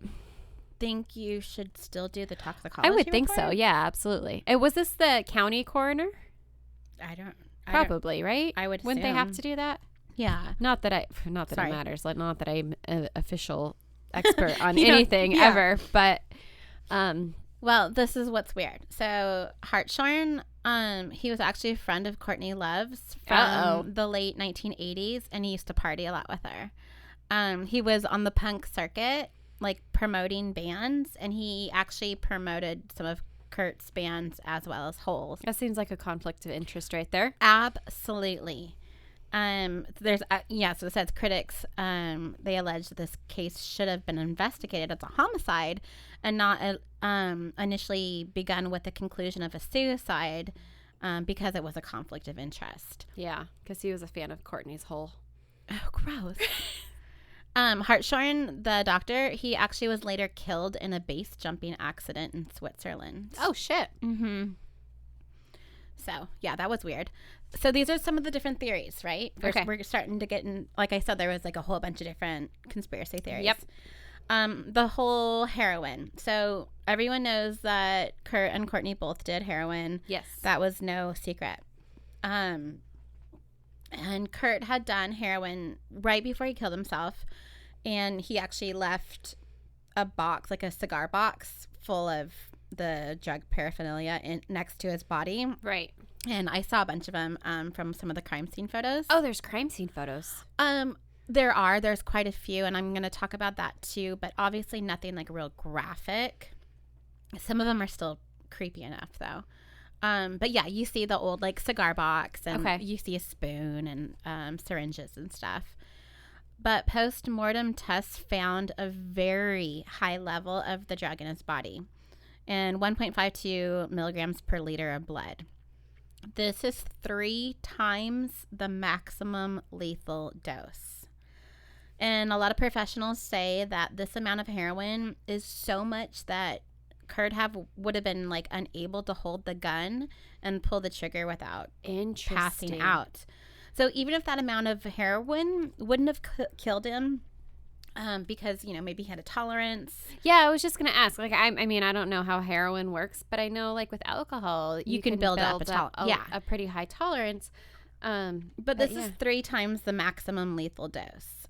think you should still do the toxicology I would think report? so. Yeah, absolutely. Was this the county coroner? Probably, right? I would. Wouldn't they have to do that? Yeah. Not that it matters. Not that I'm an official expert on anything ever, but. Well, this is what's weird. So Hartshorn, he was actually a friend of Courtney Love's from the late 1980s, and he used to party a lot with her. He was on the punk circuit, promoting bands, and he actually promoted some of Kurt's bands as well as Hole's. That seems like a conflict of interest right there. Absolutely. There's so it says critics they allege that this case should have been investigated as a homicide and not initially begun with the conclusion of a suicide because it was a conflict of interest. Yeah, because he was a fan of Courtney's Hole. Oh, gross. Hartshorn, the doctor, he actually was later killed in a base jumping accident in Switzerland. Oh, shit. Mm-hmm. So, yeah, that was weird. So these are some of the different theories, right? We're starting to get in, like I said, there was like a whole bunch of different conspiracy theories. Yep. The whole heroin. So everyone knows that Kurt and Courtney both did heroin. Yes. That was no secret. And Kurt had done heroin right before he killed himself. And he actually left a box, like a cigar box, full of the drug paraphernalia next to his body. Right. And I saw a bunch of them from some of the crime scene photos. Oh, there's crime scene photos. There's quite a few, and I'm going to talk about that too, but obviously nothing like real graphic. Some of them are still creepy enough though. But yeah, you see the old like cigar box, and you see a spoon and syringes and stuff. But post-mortem tests found a very high level of the drug in his body, and 1.52 milligrams per liter of blood. This is 3 times the maximum lethal dose. And a lot of professionals say that this amount of heroin is so much that Kurt would have been like unable to hold the gun and pull the trigger without passing out. So even if that amount of heroin wouldn't have killed him, because, you know, maybe he had a tolerance. Yeah, I was just going to ask. Like, I mean, I don't know how heroin works, but I know, like, with alcohol, you can build up a pretty high tolerance. But this is 3 times the maximum lethal dose.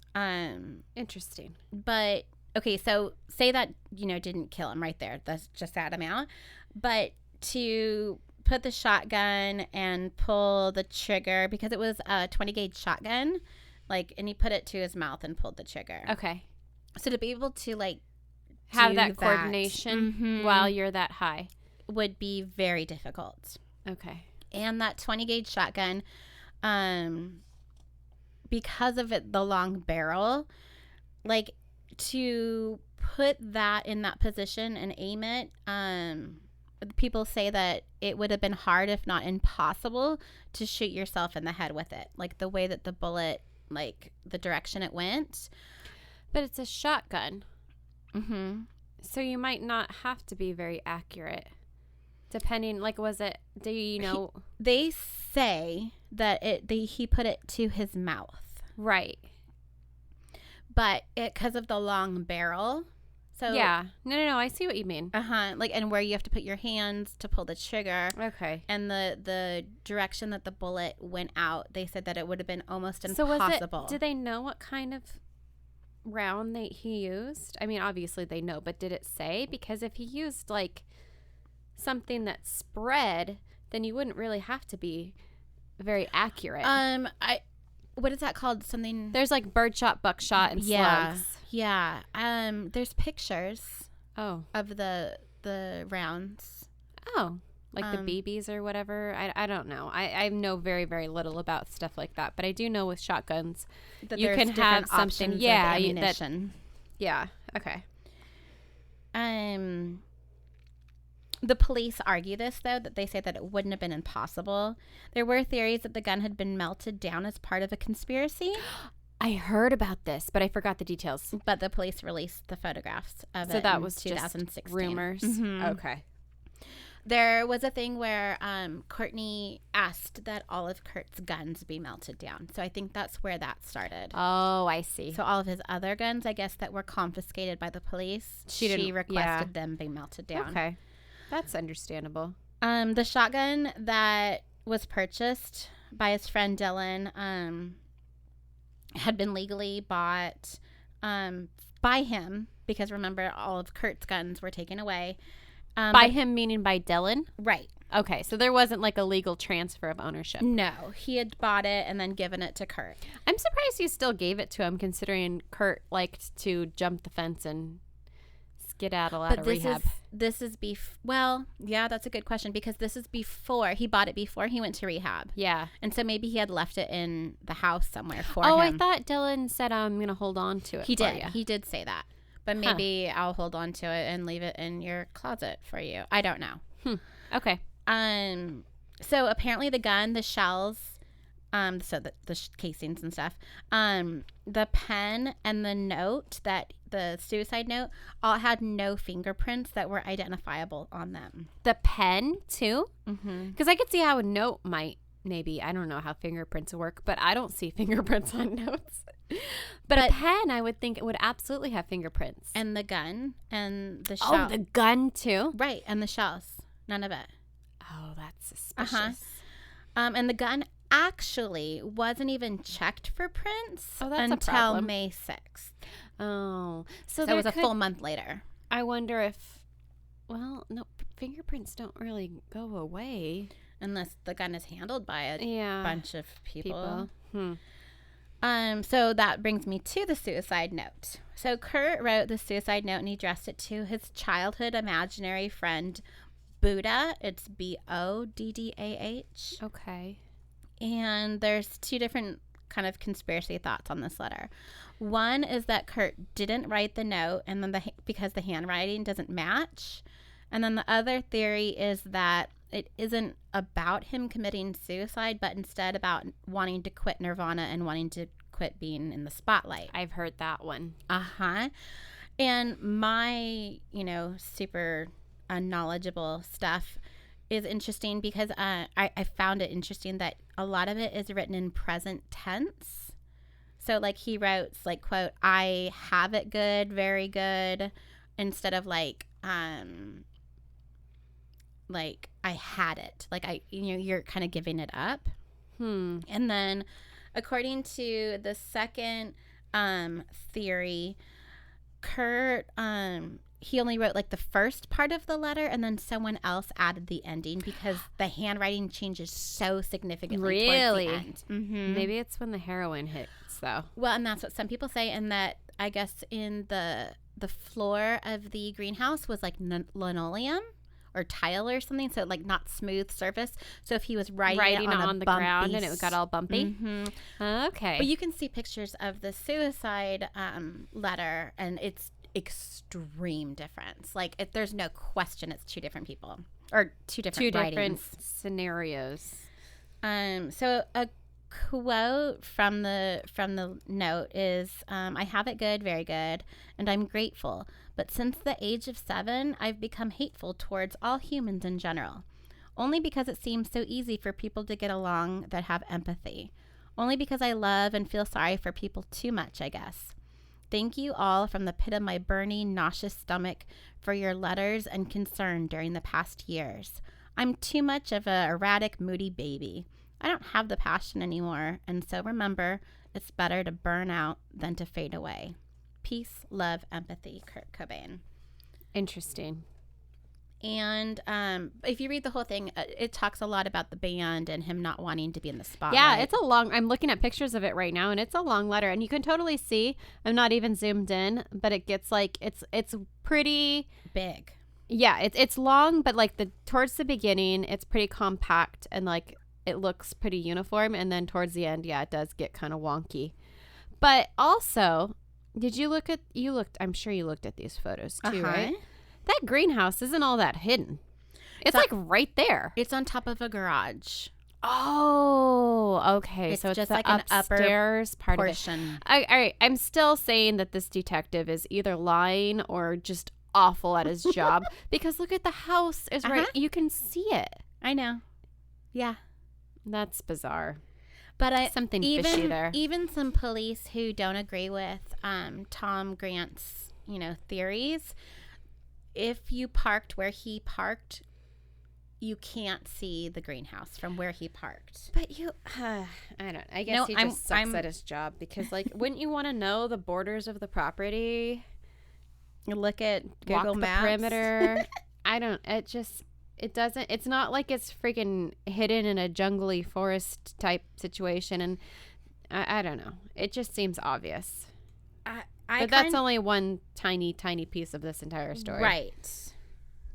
Interesting. But, okay, so say that, you know, didn't kill him right there. That's just that amount. But to put the shotgun and pull the trigger, because it was a 20-gauge shotgun, like, and he put it to his mouth and pulled the trigger. Okay. So to be able to, like, have that coordination while you're that high would be very difficult. Okay. And that 20-gauge shotgun, because of the long barrel, like, to put that in that position and aim it, people say that it would have been hard, if not impossible, to shoot yourself in the head with it. Like, the way that the bullet, like, the direction it went. But it's a shotgun. Mm-hmm. So you might not have to be very accurate. Depending, like, do you know? They say that he put it to his mouth. Right. But because of the long barrel. So yeah. No, I see what you mean. Like, and where you have to put your hands to pull the trigger. Okay. And the direction that the bullet went out, they said that it would have been almost impossible. Did they know what kind of round he used? I mean, obviously they know, but did it say? Because if he used, like, something that spread, then you wouldn't really have to be very accurate. What is that called? Something. There's like birdshot, buckshot, and slugs. Yeah. There's pictures. Oh. Of the rounds. Oh. Like the BBs or whatever. I don't know. I know very, very little about stuff like that. But I do know with shotguns, that you can have something. Yeah. Ammunition. Yeah. Okay. The police argue this, though, that they say that it wouldn't have been impossible. There were theories that the gun had been melted down as part of a conspiracy. I heard about this, but I forgot the details. But the police released the photographs of it. So that was 2016. Just rumors? Mm-hmm. Okay. There was a thing where Courtney asked that all of Kurt's guns be melted down. So I think that's where that started. Oh, I see. So all of his other guns, I guess, that were confiscated by the police, she requested them be melted down. Okay. That's understandable. The shotgun that was purchased by his friend Dylan had been legally bought by him, because remember, all of Kurt's guns were taken away. By him meaning by Dylan? Right. Okay, so there wasn't like a legal transfer of ownership. No, he had bought it and then given it to Kurt. I'm surprised he still gave it to him, considering Kurt liked to jump the fence and skedaddle out of rehab. Well, yeah, that's a good question, because this is before he bought it, before he went to rehab. Yeah. And so maybe he had left it in the house somewhere for him. Oh, I thought Dylan said, I'm going to hold on to it. He did. He did say that. But maybe I'll hold on to it and leave it in your closet for you. I don't know. Okay. So apparently the gun, the shells, So the casings and stuff. The pen and the note, that the suicide note, all had no fingerprints that were identifiable on them. The pen too? Mm-hmm. Because I could see how a note might, maybe, I don't know how fingerprints work, but I don't see fingerprints on notes. But a pen, I would think it would absolutely have fingerprints. And the gun and the shell. Oh, the gun too? Right, and the shells. None of it. Oh, that's suspicious. And the gun actually wasn't even checked for prints until May 6th. Oh. So it was a full month later. I wonder if, well, no, fingerprints don't really go away. Unless the gun is handled by a bunch of people. So that brings me to the suicide note. So Kurt wrote the suicide note and he addressed it to his childhood imaginary friend, Buddha. It's Boddah. Okay. And there's two different kind of conspiracy thoughts on this letter. One is that Kurt didn't write the note and then because the handwriting doesn't match. And then the other theory is that it isn't about him committing suicide, but instead about wanting to quit Nirvana and wanting to quit being in the spotlight. I've heard that one. And my, super unknowledgeable stuff is interesting because I found it interesting that a lot of it is written in present tense. So like he wrote like, quote, I have it good, very good, instead of like I had it, like you're kind of giving it up. And then according to the second theory, Kurt he only wrote like the first part of the letter and then someone else added the ending because the handwriting changes so significantly towards the end. Mm-hmm. Maybe it's when the heroin hits though. Well, and that's what some people say, and that I guess in the floor of the greenhouse was like linoleum or tile or something, so like not smooth surface. So if he was writing on the ground and it got all bumpy. Okay. But you can see pictures of the suicide letter, and it's extreme difference. Like there's no question it's two different people or two different writings. Scenarios. So a quote from the note is, I have it good, very good, and I'm grateful. But since the age of 7, I've become hateful towards all humans in general. Only because it seems so easy for people to get along that have empathy. Only because I love and feel sorry for people too much, I guess. Thank you all from the pit of my burning, nauseous stomach for your letters and concern during the past years. I'm too much of a erratic, moody baby. I don't have the passion anymore, and so remember, it's better to burn out than to fade away. Peace, love, empathy, Kurt Cobain. Interesting. And if you read the whole thing, it talks a lot about the band and him not wanting to be in the spotlight. Yeah, it's a long, I'm looking at pictures of it right now, and it's a long letter, and you can totally see, I'm not even zoomed in, but it gets like, it's pretty big. Yeah, it's long, but like towards the beginning, it's pretty compact, and like it looks pretty uniform, and then towards the end, yeah, it does get kind of wonky. But also, I'm sure you looked at these photos too, right? That greenhouse isn't all that hidden. It's like right there. It's on top of a garage. Oh, okay. It's so it's just the like an upstairs upper part portion. Of it. All right. I'm still saying that this detective is either lying or just awful at his job, because look at the house is right. You can see it. I know. Yeah. That's bizarre. But something fishy there. Even some police who don't agree with Tom Grant's, theories, if you parked where he parked, you can't see the greenhouse from where he parked. But I guess he just sucks at his job, because like, wouldn't you want to know the borders of the property? You look at Google Maps. The perimeter. It's not like it's freaking hidden in a jungly forest type situation. And I don't know. It just seems obvious. But that's only one tiny, tiny piece of this entire story. Right.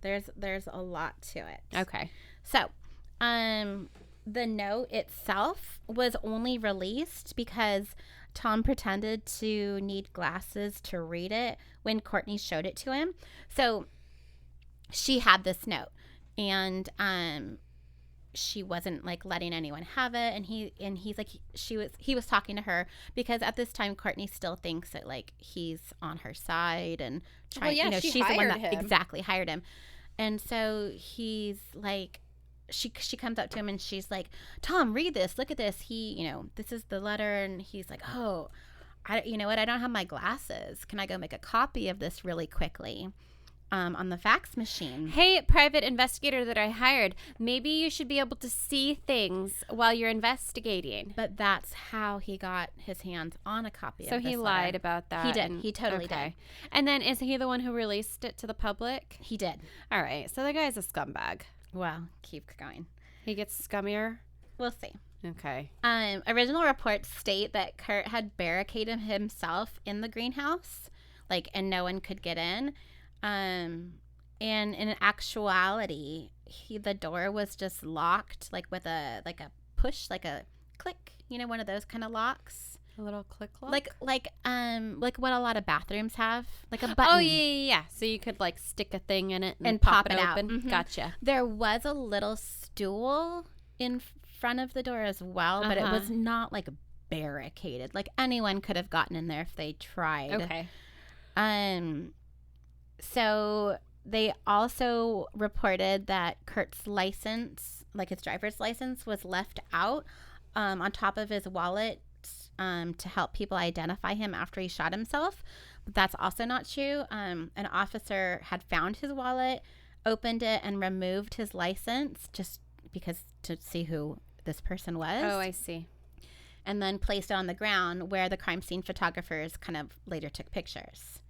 There's a lot to it. Okay. So, the note itself was only released because Tom pretended to need glasses to read it when Courtney showed it to him. So, she had this note. And she wasn't like letting anyone have it, and he's like he was talking to her because at this time Courtney still thinks that like he's on her side and trying, you know, she's the one that exactly hired him. And so he's like, she comes up to him and she's like, Tom, read this, look at this, he, you know, this is the letter. And he's like, oh, you know what, I don't have my glasses, can I go make a copy of this really quickly on the fax machine? Hey, private investigator that I hired, maybe you should be able to see things while you're investigating. But that's how he got his hands on a copy of this So he letter. lied about that. He did. He totally did. And then is he the one who released it to the public? He did. All right. So the guy's a scumbag. Well, keep going. He gets scummier? We'll see. Okay. Original reports state that Kurt had barricaded himself in the greenhouse, like, and no one could get in. And in actuality, the door was just locked, like with a push, like a click, you know, one of those kind of locks. A little click lock? Like what a lot of bathrooms have, like a button. Oh, yeah. So you could like stick a thing in it and pop it open. out. Mm-hmm. Gotcha. There was a little stool in front of the door as well, but it was not like barricaded. Like anyone could have gotten in there if they tried. Okay. So they also reported that Kurt's license, like his driver's license, was left out on top of his wallet to help people identify him after he shot himself. But that's also not true. An officer had found his wallet, opened it, and removed his license just because to see who this person was. Oh, I see. And then placed it on the ground where the crime scene photographers kind of later took pictures.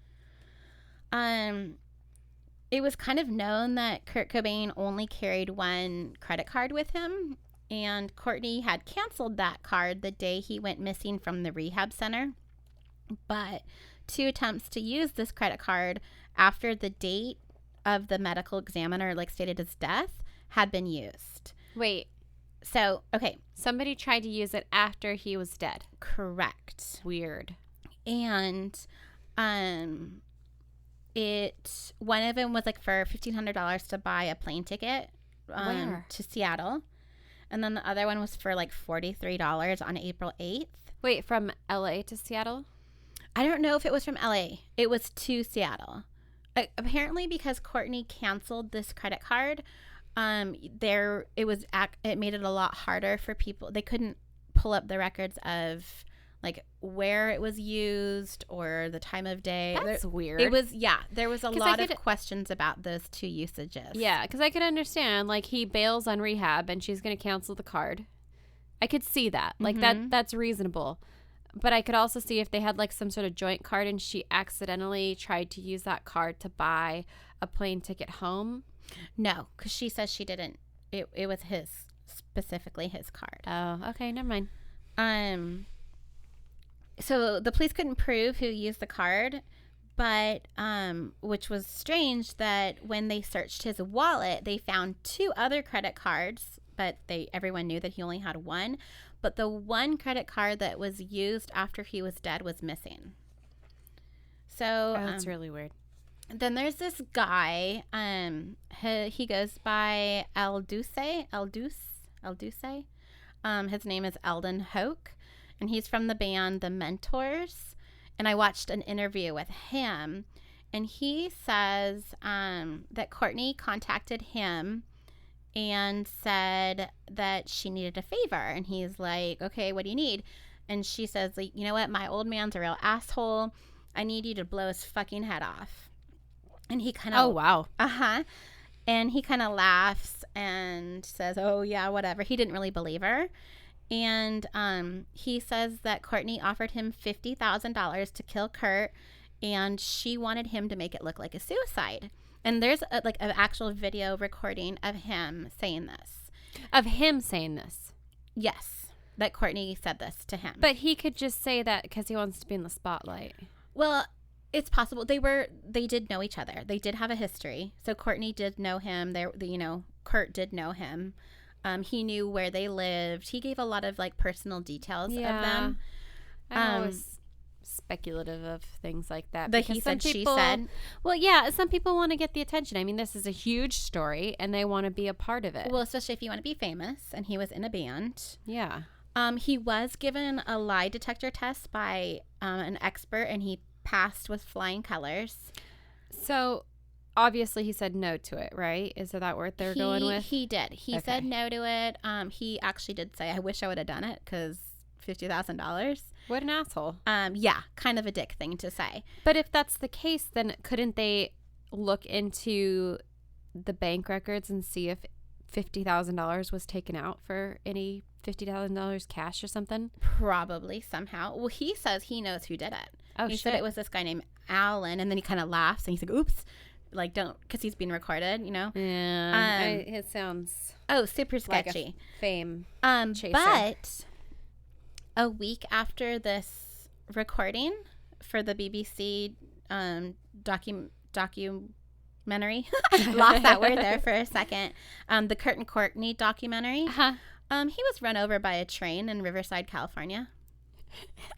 It was kind of known that Kurt Cobain only carried one credit card with him, and Courtney had canceled that card the day he went missing from the rehab center. But 2 attempts to use this credit card after the date of the medical examiner, like, stated his death, had been used. Wait. So, okay. Somebody tried to use it after he was dead. Correct. Weird. And, one of them was like for $1,500 to buy a plane ticket to Seattle, and then the other one was for like $43 on April 8th. Wait, from LA to Seattle? I don't know if it was from LA. It was to Seattle. Apparently, because Courtney canceled this credit card, it made it a lot harder for people. They couldn't pull up the records of like where it was used or the time of day. That's weird. There was a lot of questions about those 2 usages. Yeah, because I could understand, like, he bails on rehab and she's going to cancel the card. I could see that. Like, that's reasonable. But I could also see if they had, like, some sort of joint card and she accidentally tried to use that card to buy a plane ticket home. No, because she says she didn't. It was specifically his card. Oh, okay, never mind. So the police couldn't prove who used the card, but which was strange that when they searched his wallet, they found 2 other credit cards, but everyone knew that he only had one. But the one credit card that was used after he was dead was missing. So that's really weird. Then there's this guy. He goes by El Duce. His name is Eldon Hoke. And he's from the band The Mentors. And I watched an interview with him. And he says that Courtney contacted him and said that she needed a favor. And he's like, okay, what do you need? And she says, like, you know what? My old man's a real asshole. I need you to blow his fucking head off. And he kind of... Oh, wow. And he kind of laughs and says, oh, yeah, whatever. He didn't really believe her. And he says that Courtney offered him $50,000 to kill Kurt, and she wanted him to make it look like a suicide. And there's an actual video recording of him saying this. Of him saying this? Yes, that Courtney said this to him. But he could just say that because he wants to be in the spotlight. Well, it's possible. They did know each other. They did have a history. So Courtney did know him. Kurt did know him. He knew where they lived. He gave a lot of like personal details of them. I always speculative of things like that. The he said, she said. Well, yeah, some people want to get the attention. I mean, this is a huge story, and they want to be a part of it. Well, especially if you want to be famous, and he was in a band. Yeah. He was given a lie detector test by an expert, and he passed with flying colors. So, obviously, he said no to it, right? Is that what they're going with? He did. He said no to it. He actually did say, I wish I would have done it, because $50,000. What an asshole. Yeah, kind of a dick thing to say. But if that's the case, then couldn't they look into the bank records and see if $50,000 was taken out for any $50,000 cash or something? Probably, somehow. Well, he says he knows who did it. Oh, he said it was this guy named Alan, and then he kind of laughs, and he's like, oops. Like, don't, because he's being recorded, you know? Yeah. It sounds... Oh, super sketchy. Like a fame chaser. But a week after this recording for the BBC documentary, lost that word there for a second, the Kurt and Courtney documentary, he was run over by a train in Riverside, California.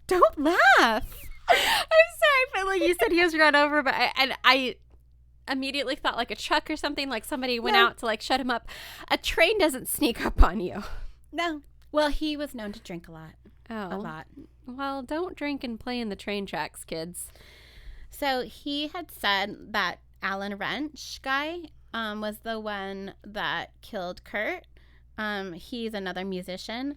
Don't laugh. I'm sorry, but like you said, he was run over, but I immediately thought like a truck or something, like somebody went out to like shut him up. A train doesn't sneak up on you. No. Well, he was known to drink a lot. Oh. A lot. Well, don't drink and play in the train tracks, kids. So he had said that Alan Wrench guy was the one that killed Kurt. He's another musician.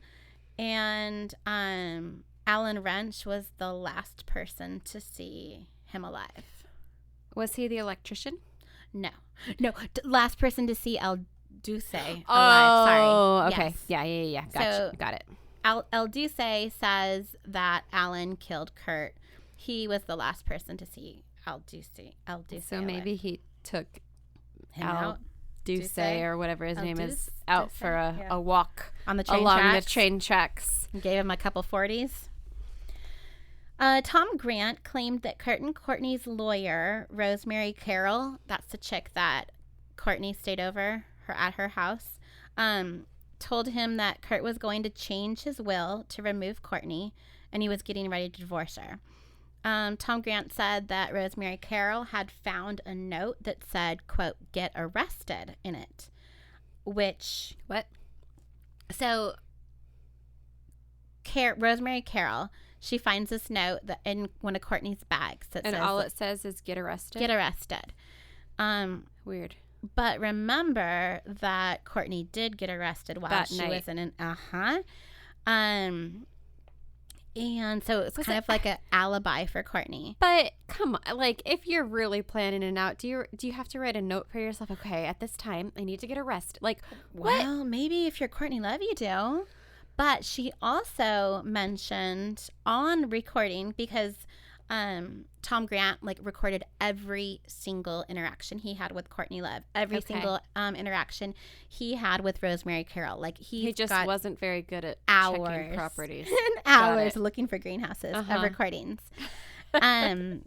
And Alan Wrench was the last person to see him alive. Was he the electrician? No. Last person to see El Duce alive. Oh, sorry. okay. Yes. Yeah. Gotcha. Got it. El Duce says that Alan killed Kurt. He was the last person to see El Duce. So alive. maybe he took him Al out. Duce or whatever his name is out for a walk on the train along tracks. the train tracks. Gave him a couple 40s. Tom Grant claimed that Kurt and Courtney's lawyer, Rosemary Carroll, that's the chick that Courtney stayed over at her house, told him that Kurt was going to change his will to remove Courtney, and he was getting ready to divorce her. Tom Grant said that Rosemary Carroll had found a note that said, quote, "get arrested" in it, which... What? So, Rosemary Carroll... She finds this note that in one of Courtney's bags. That and says, all it says is get arrested? Get arrested. Weird. But remember that Courtney did get arrested while that she night. was in an... And so it's kind of like an alibi for Courtney. But come on, like if you're really planning it out, do you have to write a note for yourself? Okay, at this time I need to get arrested. Like, well, what? Maybe if you're Courtney Love, you do. But she also mentioned on recording, because Tom Grant like recorded every single interaction he had with Courtney Love, every single interaction he had with Rosemary Carroll. Like he just wasn't very good at checking properties and hours looking for greenhouses of recordings. And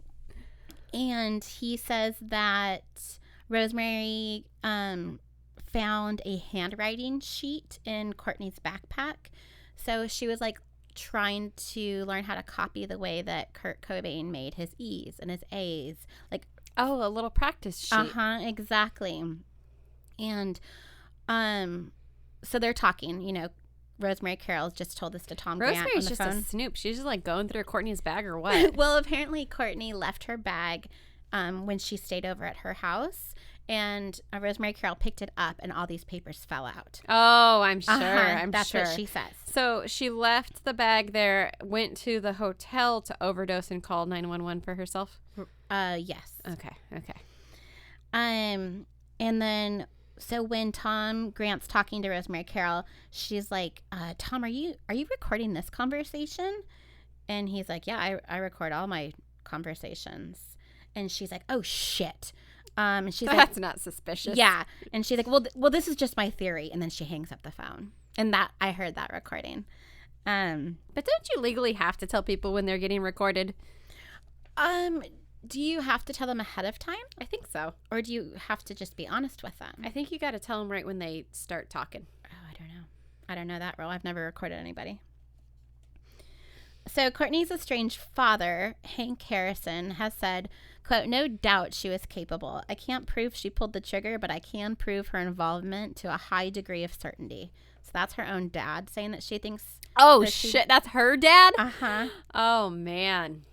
he says that Rosemary found a handwriting sheet in Courtney's backpack. So she was like trying to learn how to copy the way that Kurt Cobain made his E's and his A's. Like, oh, a little practice sheet. Exactly. And so they're talking, you know, Rosemary Carroll's just told this to Tom Grant on the Rosemary's just phone. a snoop. She's just like going through Courtney's bag or what? Well, apparently Courtney left her bag when she stayed over at her house. And Rosemary Carroll picked it up, and all these papers fell out. Oh, I'm sure. That's what she says. So she left the bag there, went to the hotel to overdose, and called 911 for herself? Yes. Okay. And then, so when Tom Grant's talking to Rosemary Carroll, she's like, Tom, are you recording this conversation? And he's like, yeah, I record all my conversations. And she's like, oh, shit. And she's That's not suspicious. Yeah. And she's like, well, this is just my theory. And then she hangs up the phone. And that I heard that recording. But don't you legally have to tell people when they're getting recorded? Do you have to tell them ahead of time? I think so. Or do you have to just be honest with them? I think you got to tell them right when they start talking. Oh, I don't know. I don't know that rule. I've never recorded anybody. So Courtney's estranged father, Hank Harrison, has said, quote, "No doubt she was capable. I can't prove she pulled the trigger, but I can prove her involvement to a high degree of certainty." So that's her own dad saying that she thinks. Oh, shit. That's her dad? Uh-huh. Oh, man.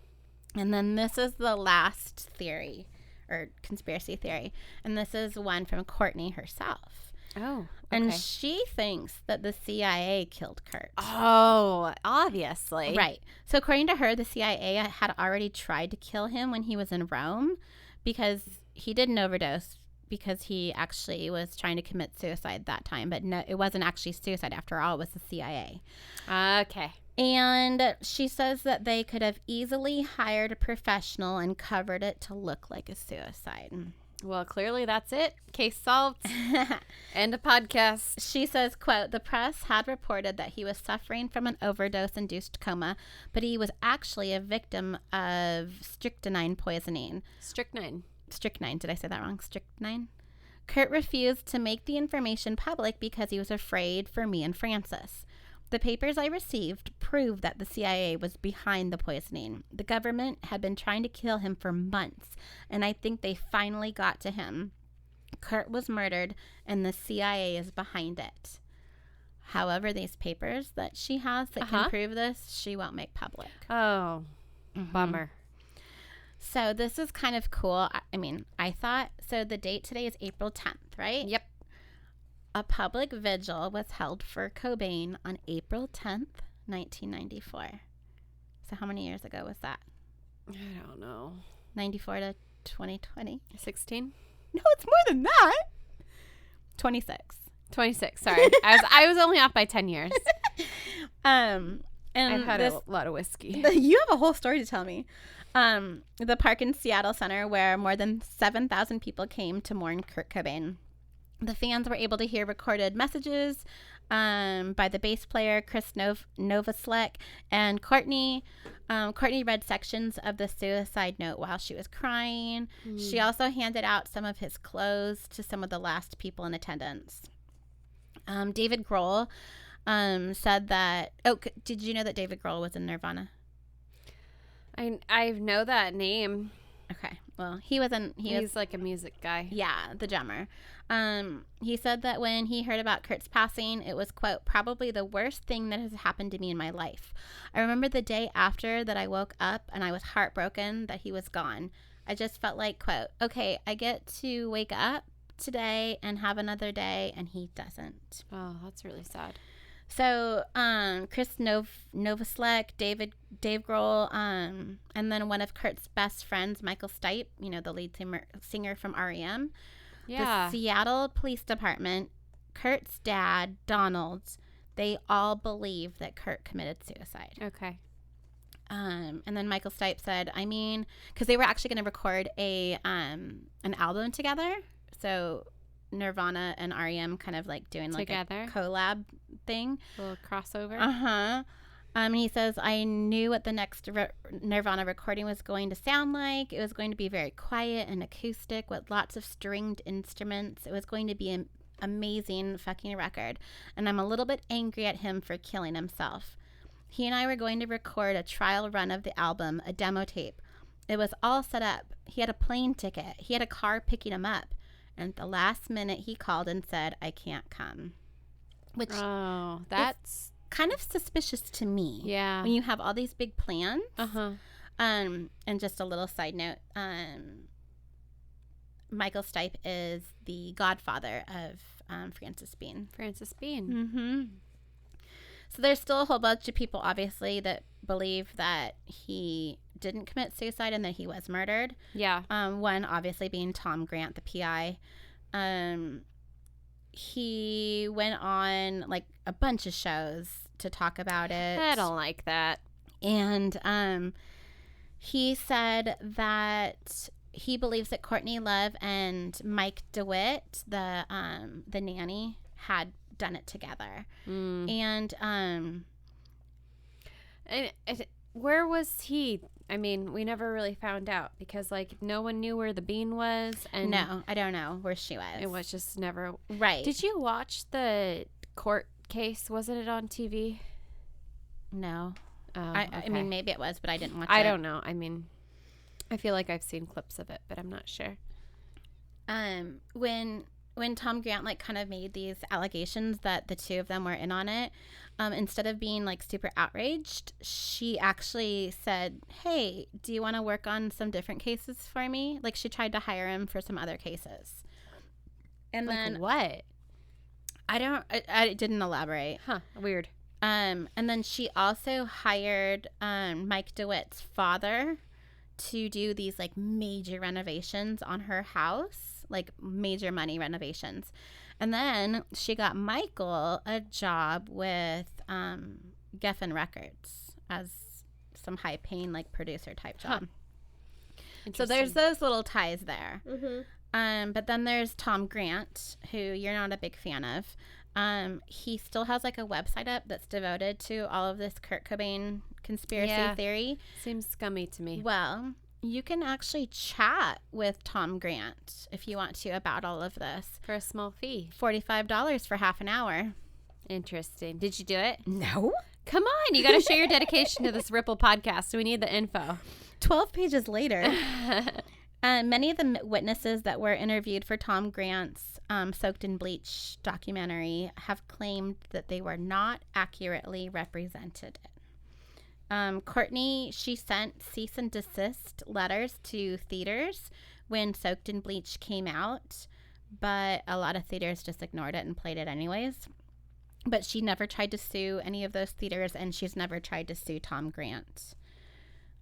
And then this is the last theory, or conspiracy theory. And this is one from Courtney herself. Oh, okay. And she thinks that the CIA killed Kurt. Oh, obviously. Right. So according to her, the CIA had already tried to kill him when he was in Rome because he did an overdose because he actually was trying to commit suicide that time. But no, it wasn't actually suicide after all. It was the CIA. Okay. And she says that they could have easily hired a professional and covered it to look like a suicide. Well, clearly that's it. Case solved. End of podcast. She says, quote, "The press had reported that he was suffering from an overdose-induced coma, but he was actually a victim of strychnine poisoning." Strychnine. Strychnine. Did I say that wrong? Strychnine? Kurt refused to make the information public because he was afraid for me and Francis. "The papers I received proved that the CIA was behind the poisoning. The government had been trying to kill him for months, and I think they finally got to him. Kurt was murdered, and the CIA is behind it." However, these papers that she has that can prove this, she won't make public. Oh, bummer. So this is kind of cool. I mean, I thought, so the date today is April 10th, right? Yep. A public vigil was held for Cobain on April 10th, 1994. So how many years ago was that? I don't know. 94 to 2020? 16? No, it's more than that. 26. 26. Sorry. I was only off by 10 years. And I've had a lot of whiskey. You have a whole story to tell me. The park in Seattle Center, where more than 7,000 people came to mourn Kurt Cobain. The fans were able to hear recorded messages by the bass player Chris Novoselic, and Courtney. Courtney read sections of the suicide note while she was crying. She also handed out some of his clothes to some of the last people in attendance. David Grohl said that. Oh, did you know that David Grohl was in Nirvana? I know that name. Okay. Well, he's like a music guy. Yeah, the drummer. He said that when he heard about Kurt's passing, it was, quote, "probably the worst thing that has happened to me in my life. I remember the day after that I woke up and I was heartbroken that he was gone. I just felt like, quote, okay, I get to wake up today and have another day, and he doesn't." Oh, that's really sad. So, Chris Novoselic, Dave Grohl, and then one of Kurt's best friends, Michael Stipe, the lead singer from R.E.M., yeah. The Seattle Police Department, Kurt's dad, Donald, they all believe that Kurt committed suicide. Okay. And then Michael Stipe said, because they were actually going to record an album together, so Nirvana and R.E.M. kind of like doing together. Like a collab thing. A little crossover. Uh-huh. He says, "I knew what the next Nirvana recording was going to sound like. It was going to be very quiet and acoustic with lots of stringed instruments. It was going to be an amazing fucking record. And I'm a little bit angry at him for killing himself. He and I were going to record a trial run of the album, a demo tape. It was all set up. He had a plane ticket. He had a car picking him up. And at the last minute, he called and said, 'I can't come.'" Which that's kind of suspicious to me. Yeah. When you have all these big plans. Uh-huh. And just a little side note, Michael Stipe is the godfather of Francis Bean. Francis Bean. Mm-hmm. So there's still a whole bunch of people, obviously, that believe that he didn't commit suicide and that he was murdered. Yeah. One, obviously, being Tom Grant, the PI. He went on, like, a bunch of shows to talk about it. I don't like that. And he said that he believes that Courtney Love and Mike DeWitt, the nanny, had done it together. And where was he? We never really found out because, like, no one knew where the bean was. And no, I don't know where she was. It was just never. Right. Did you watch the court case? Wasn't it on TV? No. I mean, maybe it was, but I didn't watch it. I don't know. I mean, I feel like I've seen clips of it, but I'm not sure. When Tom Grant like kind of made these allegations that the two of them were in on it, instead of being like super outraged, she actually said, "Hey, do you want to work on some different cases for me?" Like she tried to hire him for some other cases. And like then what? I didn't elaborate. Huh? Weird. And then she also hired Mike DeWitt's father to do these like major renovations on her house, like major money renovations. And then she got Michael a job with Geffen Records as some high paying like producer type job. So there's those little ties there. Mm-hmm. But then there's Tom Grant, who you're not a big fan of. He still has like a website up that's devoted to all of this Kurt Cobain conspiracy theory. Seems scummy to me. Well, you can actually chat with Tom Grant if you want to about all of this. For a small fee. $45 for half an hour. Interesting. Did you do it? No. Come on. You got to show your dedication to this Ripple podcast. So we need the info. 12 pages later. Many of the witnesses that were interviewed for Tom Grant's Soaked in Bleach documentary have claimed that they were not accurately represented. Courtney, she sent cease and desist letters to theaters when Soaked in Bleach came out, but a lot of theaters just ignored it and played it anyways. But she never tried to sue any of those theaters, and she's never tried to sue Tom Grant.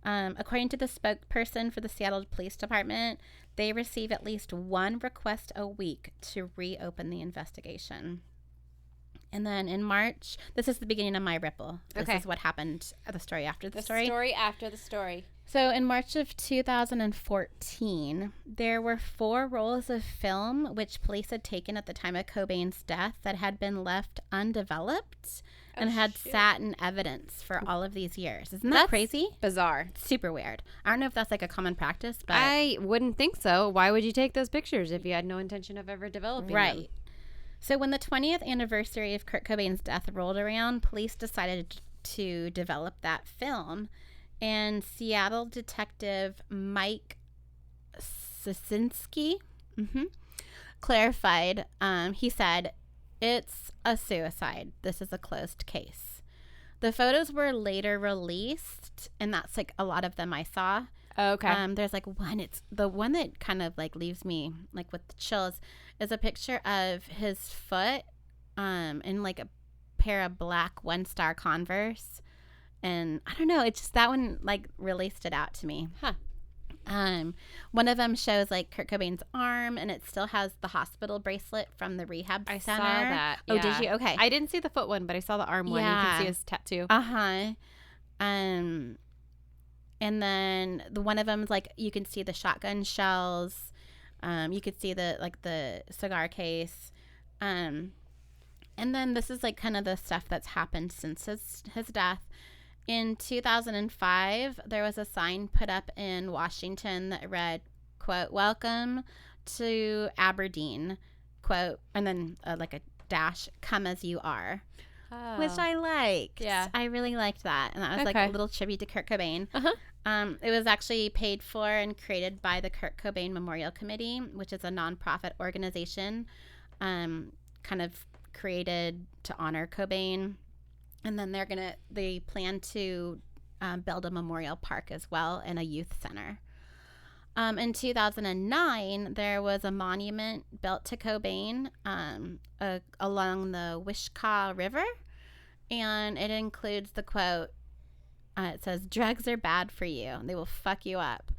According to the spokesperson for the Seattle Police Department, they receive at least one request a week to reopen the investigation. And then in March, this is the beginning of my Ripple. This is what happened at the story after the story. The story after the story. So in March of 2014, there were 4 rolls of film which police had taken at the time of Cobain's death that had been left undeveloped and had sat in evidence for all of these years. Isn't that crazy? Bizarre. Super weird. I don't know if that's like a common practice, but I wouldn't think so. Why would you take those pictures if you had no intention of ever developing them? So when the 20th anniversary of Kurt Cobain's death rolled around, police decided to develop that film. And Seattle detective Mike Sisinski clarified, he said, "It's a suicide. This is a closed case." The photos were later released, and that's like a lot of them I saw. Okay. There's like one, it's the one that kind of like leaves me like with the chills, is a picture of his foot in like a pair of black 1-star Converse. And I don't know, it's just that one like really stood out to me. One of them shows like Kurt Cobain's arm, and it still has the hospital bracelet from the rehab center. I saw that. Oh, did you? Okay. I didn't see the foot one, but I saw the arm one. You can see his tattoo. And then the one of them's like, you can see the shotgun shells. You could see the cigar case. And then this is like kind of the stuff that's happened since his death. In 2005, there was a sign put up in Washington that read, quote, "Welcome to Aberdeen," quote, and then like a dash, "Come as you are." Which I liked. Yeah. I really liked that. And that was like a little tribute to Kurt Cobain. It was actually paid for and created by the Kurt Cobain Memorial Committee, which is a nonprofit organization kind of created to honor Cobain. And then they plan to build a memorial park as well and a youth center. In 2009, there was a monument built to Cobain along the Wishkah River, and it includes the quote, it says, "Drugs are bad for you. They will fuck you up."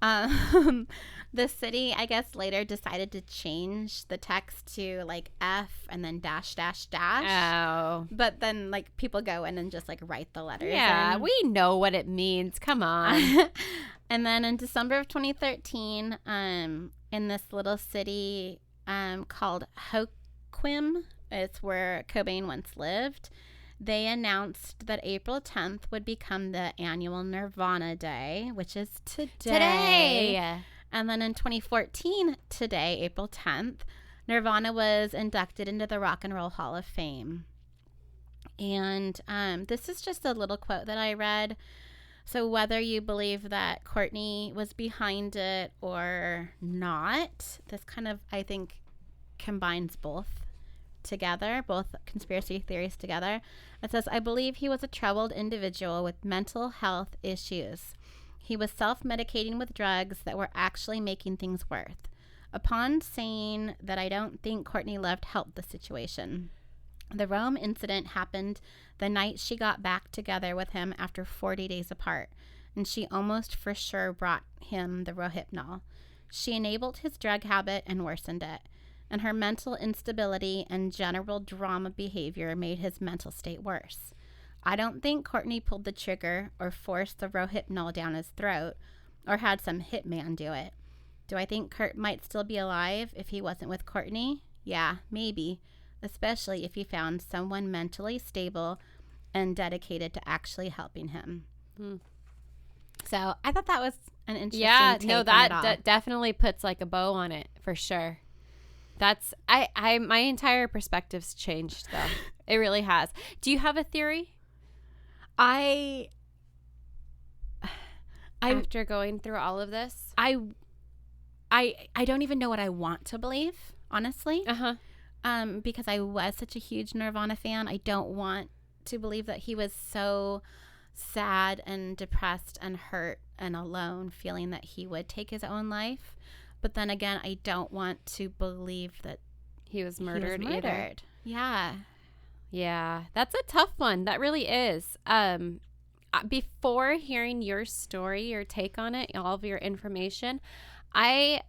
The city, I guess, later decided to change the text to like F and then dash, dash, dash. Oh. But then like people go in and just like write the letters. Yeah, we know what it means. Come on. And then in December of 2013, in this little city called Hoquiam, it's where Cobain once lived, they announced that April 10th would become the annual Nirvana Day, which is today. And then in 2014, today, April 10th, Nirvana was inducted into the Rock and Roll Hall of Fame. And this is just a little quote that I read. So whether you believe that Courtney was behind it or not, this kind of, I think, combines both together, both conspiracy theories together. It says, I believe he was a troubled individual with mental health issues. He was self-medicating with drugs that were actually making things worse. Upon saying that I don't think Courtney Love helped the situation. The Rome incident happened the night she got back together with him after 40 days apart, and she almost for sure brought him the Rohypnol. She enabled his drug habit and worsened it, and her mental instability and general drama behavior made his mental state worse. I don't think Courtney pulled the trigger or forced the Rohypnol down his throat or had some hitman do it. Do I think Kurt might still be alive if he wasn't with Courtney? Yeah, maybe. Especially if he found someone mentally stable and dedicated to actually helping him. So I thought that was an interesting take that definitely puts like a bow on it for sure. That's I my entire perspective's changed though. It really has. Do you have a theory? After going through all of this, I don't even know what I want to believe, honestly. Because I was such a huge Nirvana fan. I don't want to believe that he was so sad and depressed and hurt and alone, feeling that he would take his own life. But then again, I don't want to believe that he was murdered either. Yeah. Yeah, that's a tough one. That really is. Before hearing your story, your take on it, all of your information, and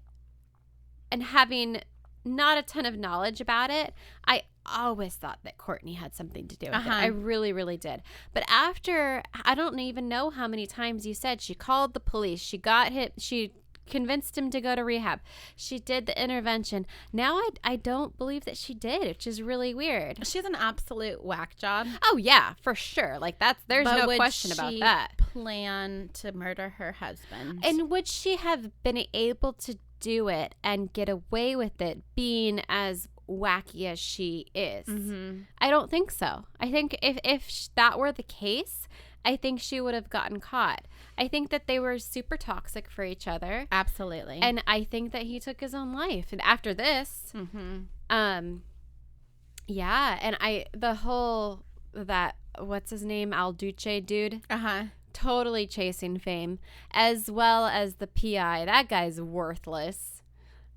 having not a ton of knowledge about it, I always thought that Courtney had something to do with it. I really, really did. But after, I don't even know how many times you said she called the police, she got him, she convinced him to go to rehab, she did the intervention. Now I don't believe that she did, which is really weird. She's an absolute whack job. Oh yeah, for sure. Like there's no question about that. Plan to murder her husband, and would she have been able to do it and get away with it being as wacky as she is? I don't think so. I think if that were the case, I think she would have gotten caught. I think that they were super toxic for each other. Absolutely. And I think that he took his own life. And after this, yeah. And what's his name? Al Duce dude. Totally chasing fame, as well as the PI. That guy's worthless.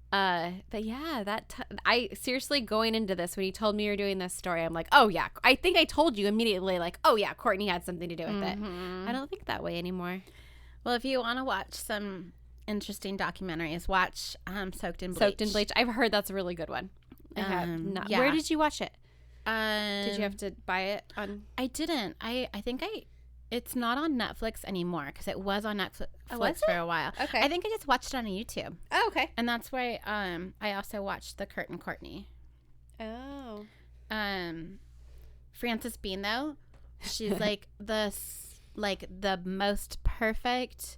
But yeah, I seriously, going into this, when you told me you were doing this story, I'm like, oh yeah, I think I told you immediately, like, oh yeah, Courtney had something to do with it. I don't think that way anymore. Well, if you want to watch some interesting documentaries, watch Soaked in Bleach. Soaked in Bleach. I've heard that's a really good one. I have not. Yeah. Where did you watch it? Did you have to buy it on? I didn't. I think it's not on Netflix anymore, because it was on Netflix for a while. Okay. I think I just watched it on YouTube. Oh, okay. And that's where I also watched the Kurt and Courtney. Oh. Frances Bean, though, she's like the most perfect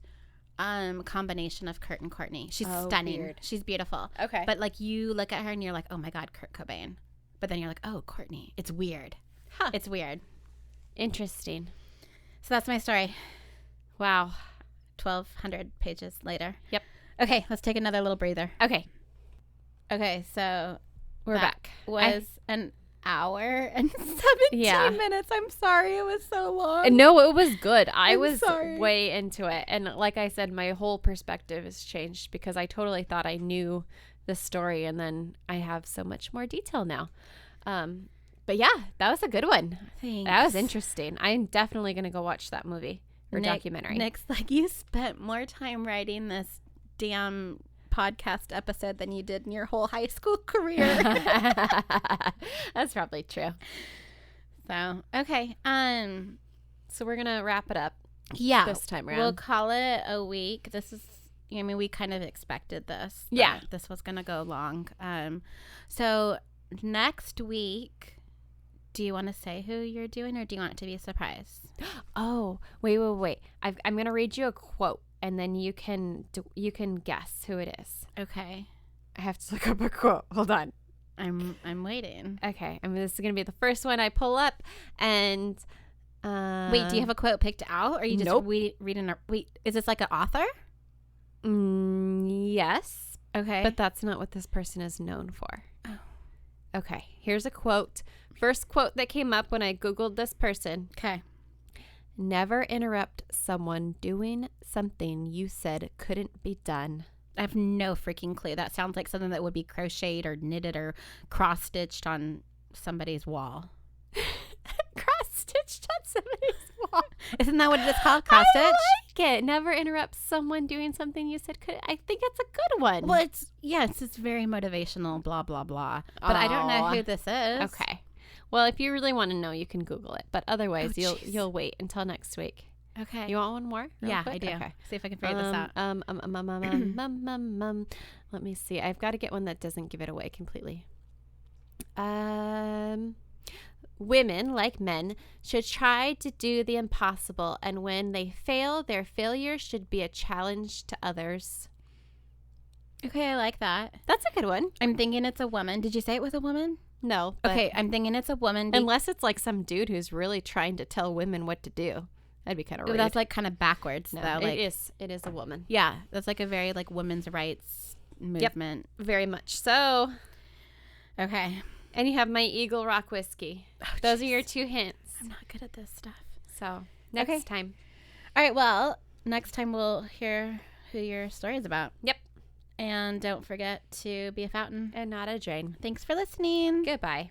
combination of Kurt and Courtney. She's stunning. Weird. She's beautiful. Okay. But like, you look at her and you're like, oh my God, Kurt Cobain. But then you're like, oh, Courtney. It's weird. It's weird. Interesting. So that's my story. Wow. 1,200 pages later. Yep. Okay, let's take another little breather. Okay, so we're back. Was an hour and 17 minutes. I'm sorry it was so long. No, it was good. I was way into it. And like I said, my whole perspective has changed, because I totally thought I knew the story, and then I have so much more detail now. But yeah, that was a good one. Thanks. That was interesting. I'm definitely going to go watch that movie or documentary. Nick's like, you spent more time writing this damn podcast episode than you did in your whole high school career. That's probably true. So, okay. So we're going to wrap it up. Yeah. This time around. We'll call it a week. This is, we kind of expected this. Yeah. This was going to go long. So next week, do you want to say who you're doing, or do you want it to be a surprise? Oh, wait. I'm going to read you a quote, and then you can guess who it is. Okay. I have to look up a quote. Hold on. I'm waiting. Okay, this is gonna be the first one I pull up, and wait, do you have a quote picked out, or are you just reading? Wait, is this like an author? Yes. Okay, but that's not what this person is known for. Oh. Okay, here's a quote. First quote that came up when I Googled this person. Okay. Never interrupt someone doing something you said couldn't be done. I have no freaking clue. That sounds like something that would be crocheted or knitted or cross-stitched on somebody's wall. Cross-stitched on somebody's wall. Isn't that what it is called? Cross-stitch? I like it. Never interrupt someone doing something you said could. I think it's a good one. Well, it's just very motivational, blah, blah, blah. But I don't know who this is. Okay. Well, if you really want to know, you can Google it. But otherwise, you'll wait until next week. Okay. You want one more? Yeah, quick? I do. Okay. See if I can figure this out. Let me see. I've got to get one that doesn't give it away completely. Women, like men, should try to do the impossible, and when they fail, their failure should be a challenge to others. Okay, I like that. That's a good one. I'm thinking it's a woman. Did you say it was a woman? No. Okay, I'm thinking it's a woman. Unless it's like some dude who's really trying to tell women what to do. That'd be kind of rude. That's like kind of backwards, no, though. Like, it is a woman. Yeah, that's like a very like women's rights movement. Yep, very much so. Okay. And you have my Eagle Rock whiskey. Oh, those are your 2 hints. I'm not good at this stuff. So next time. All right. Well, next time we'll hear who your story is about. Yep. And don't forget to be a fountain and not a drain. Thanks for listening. Goodbye.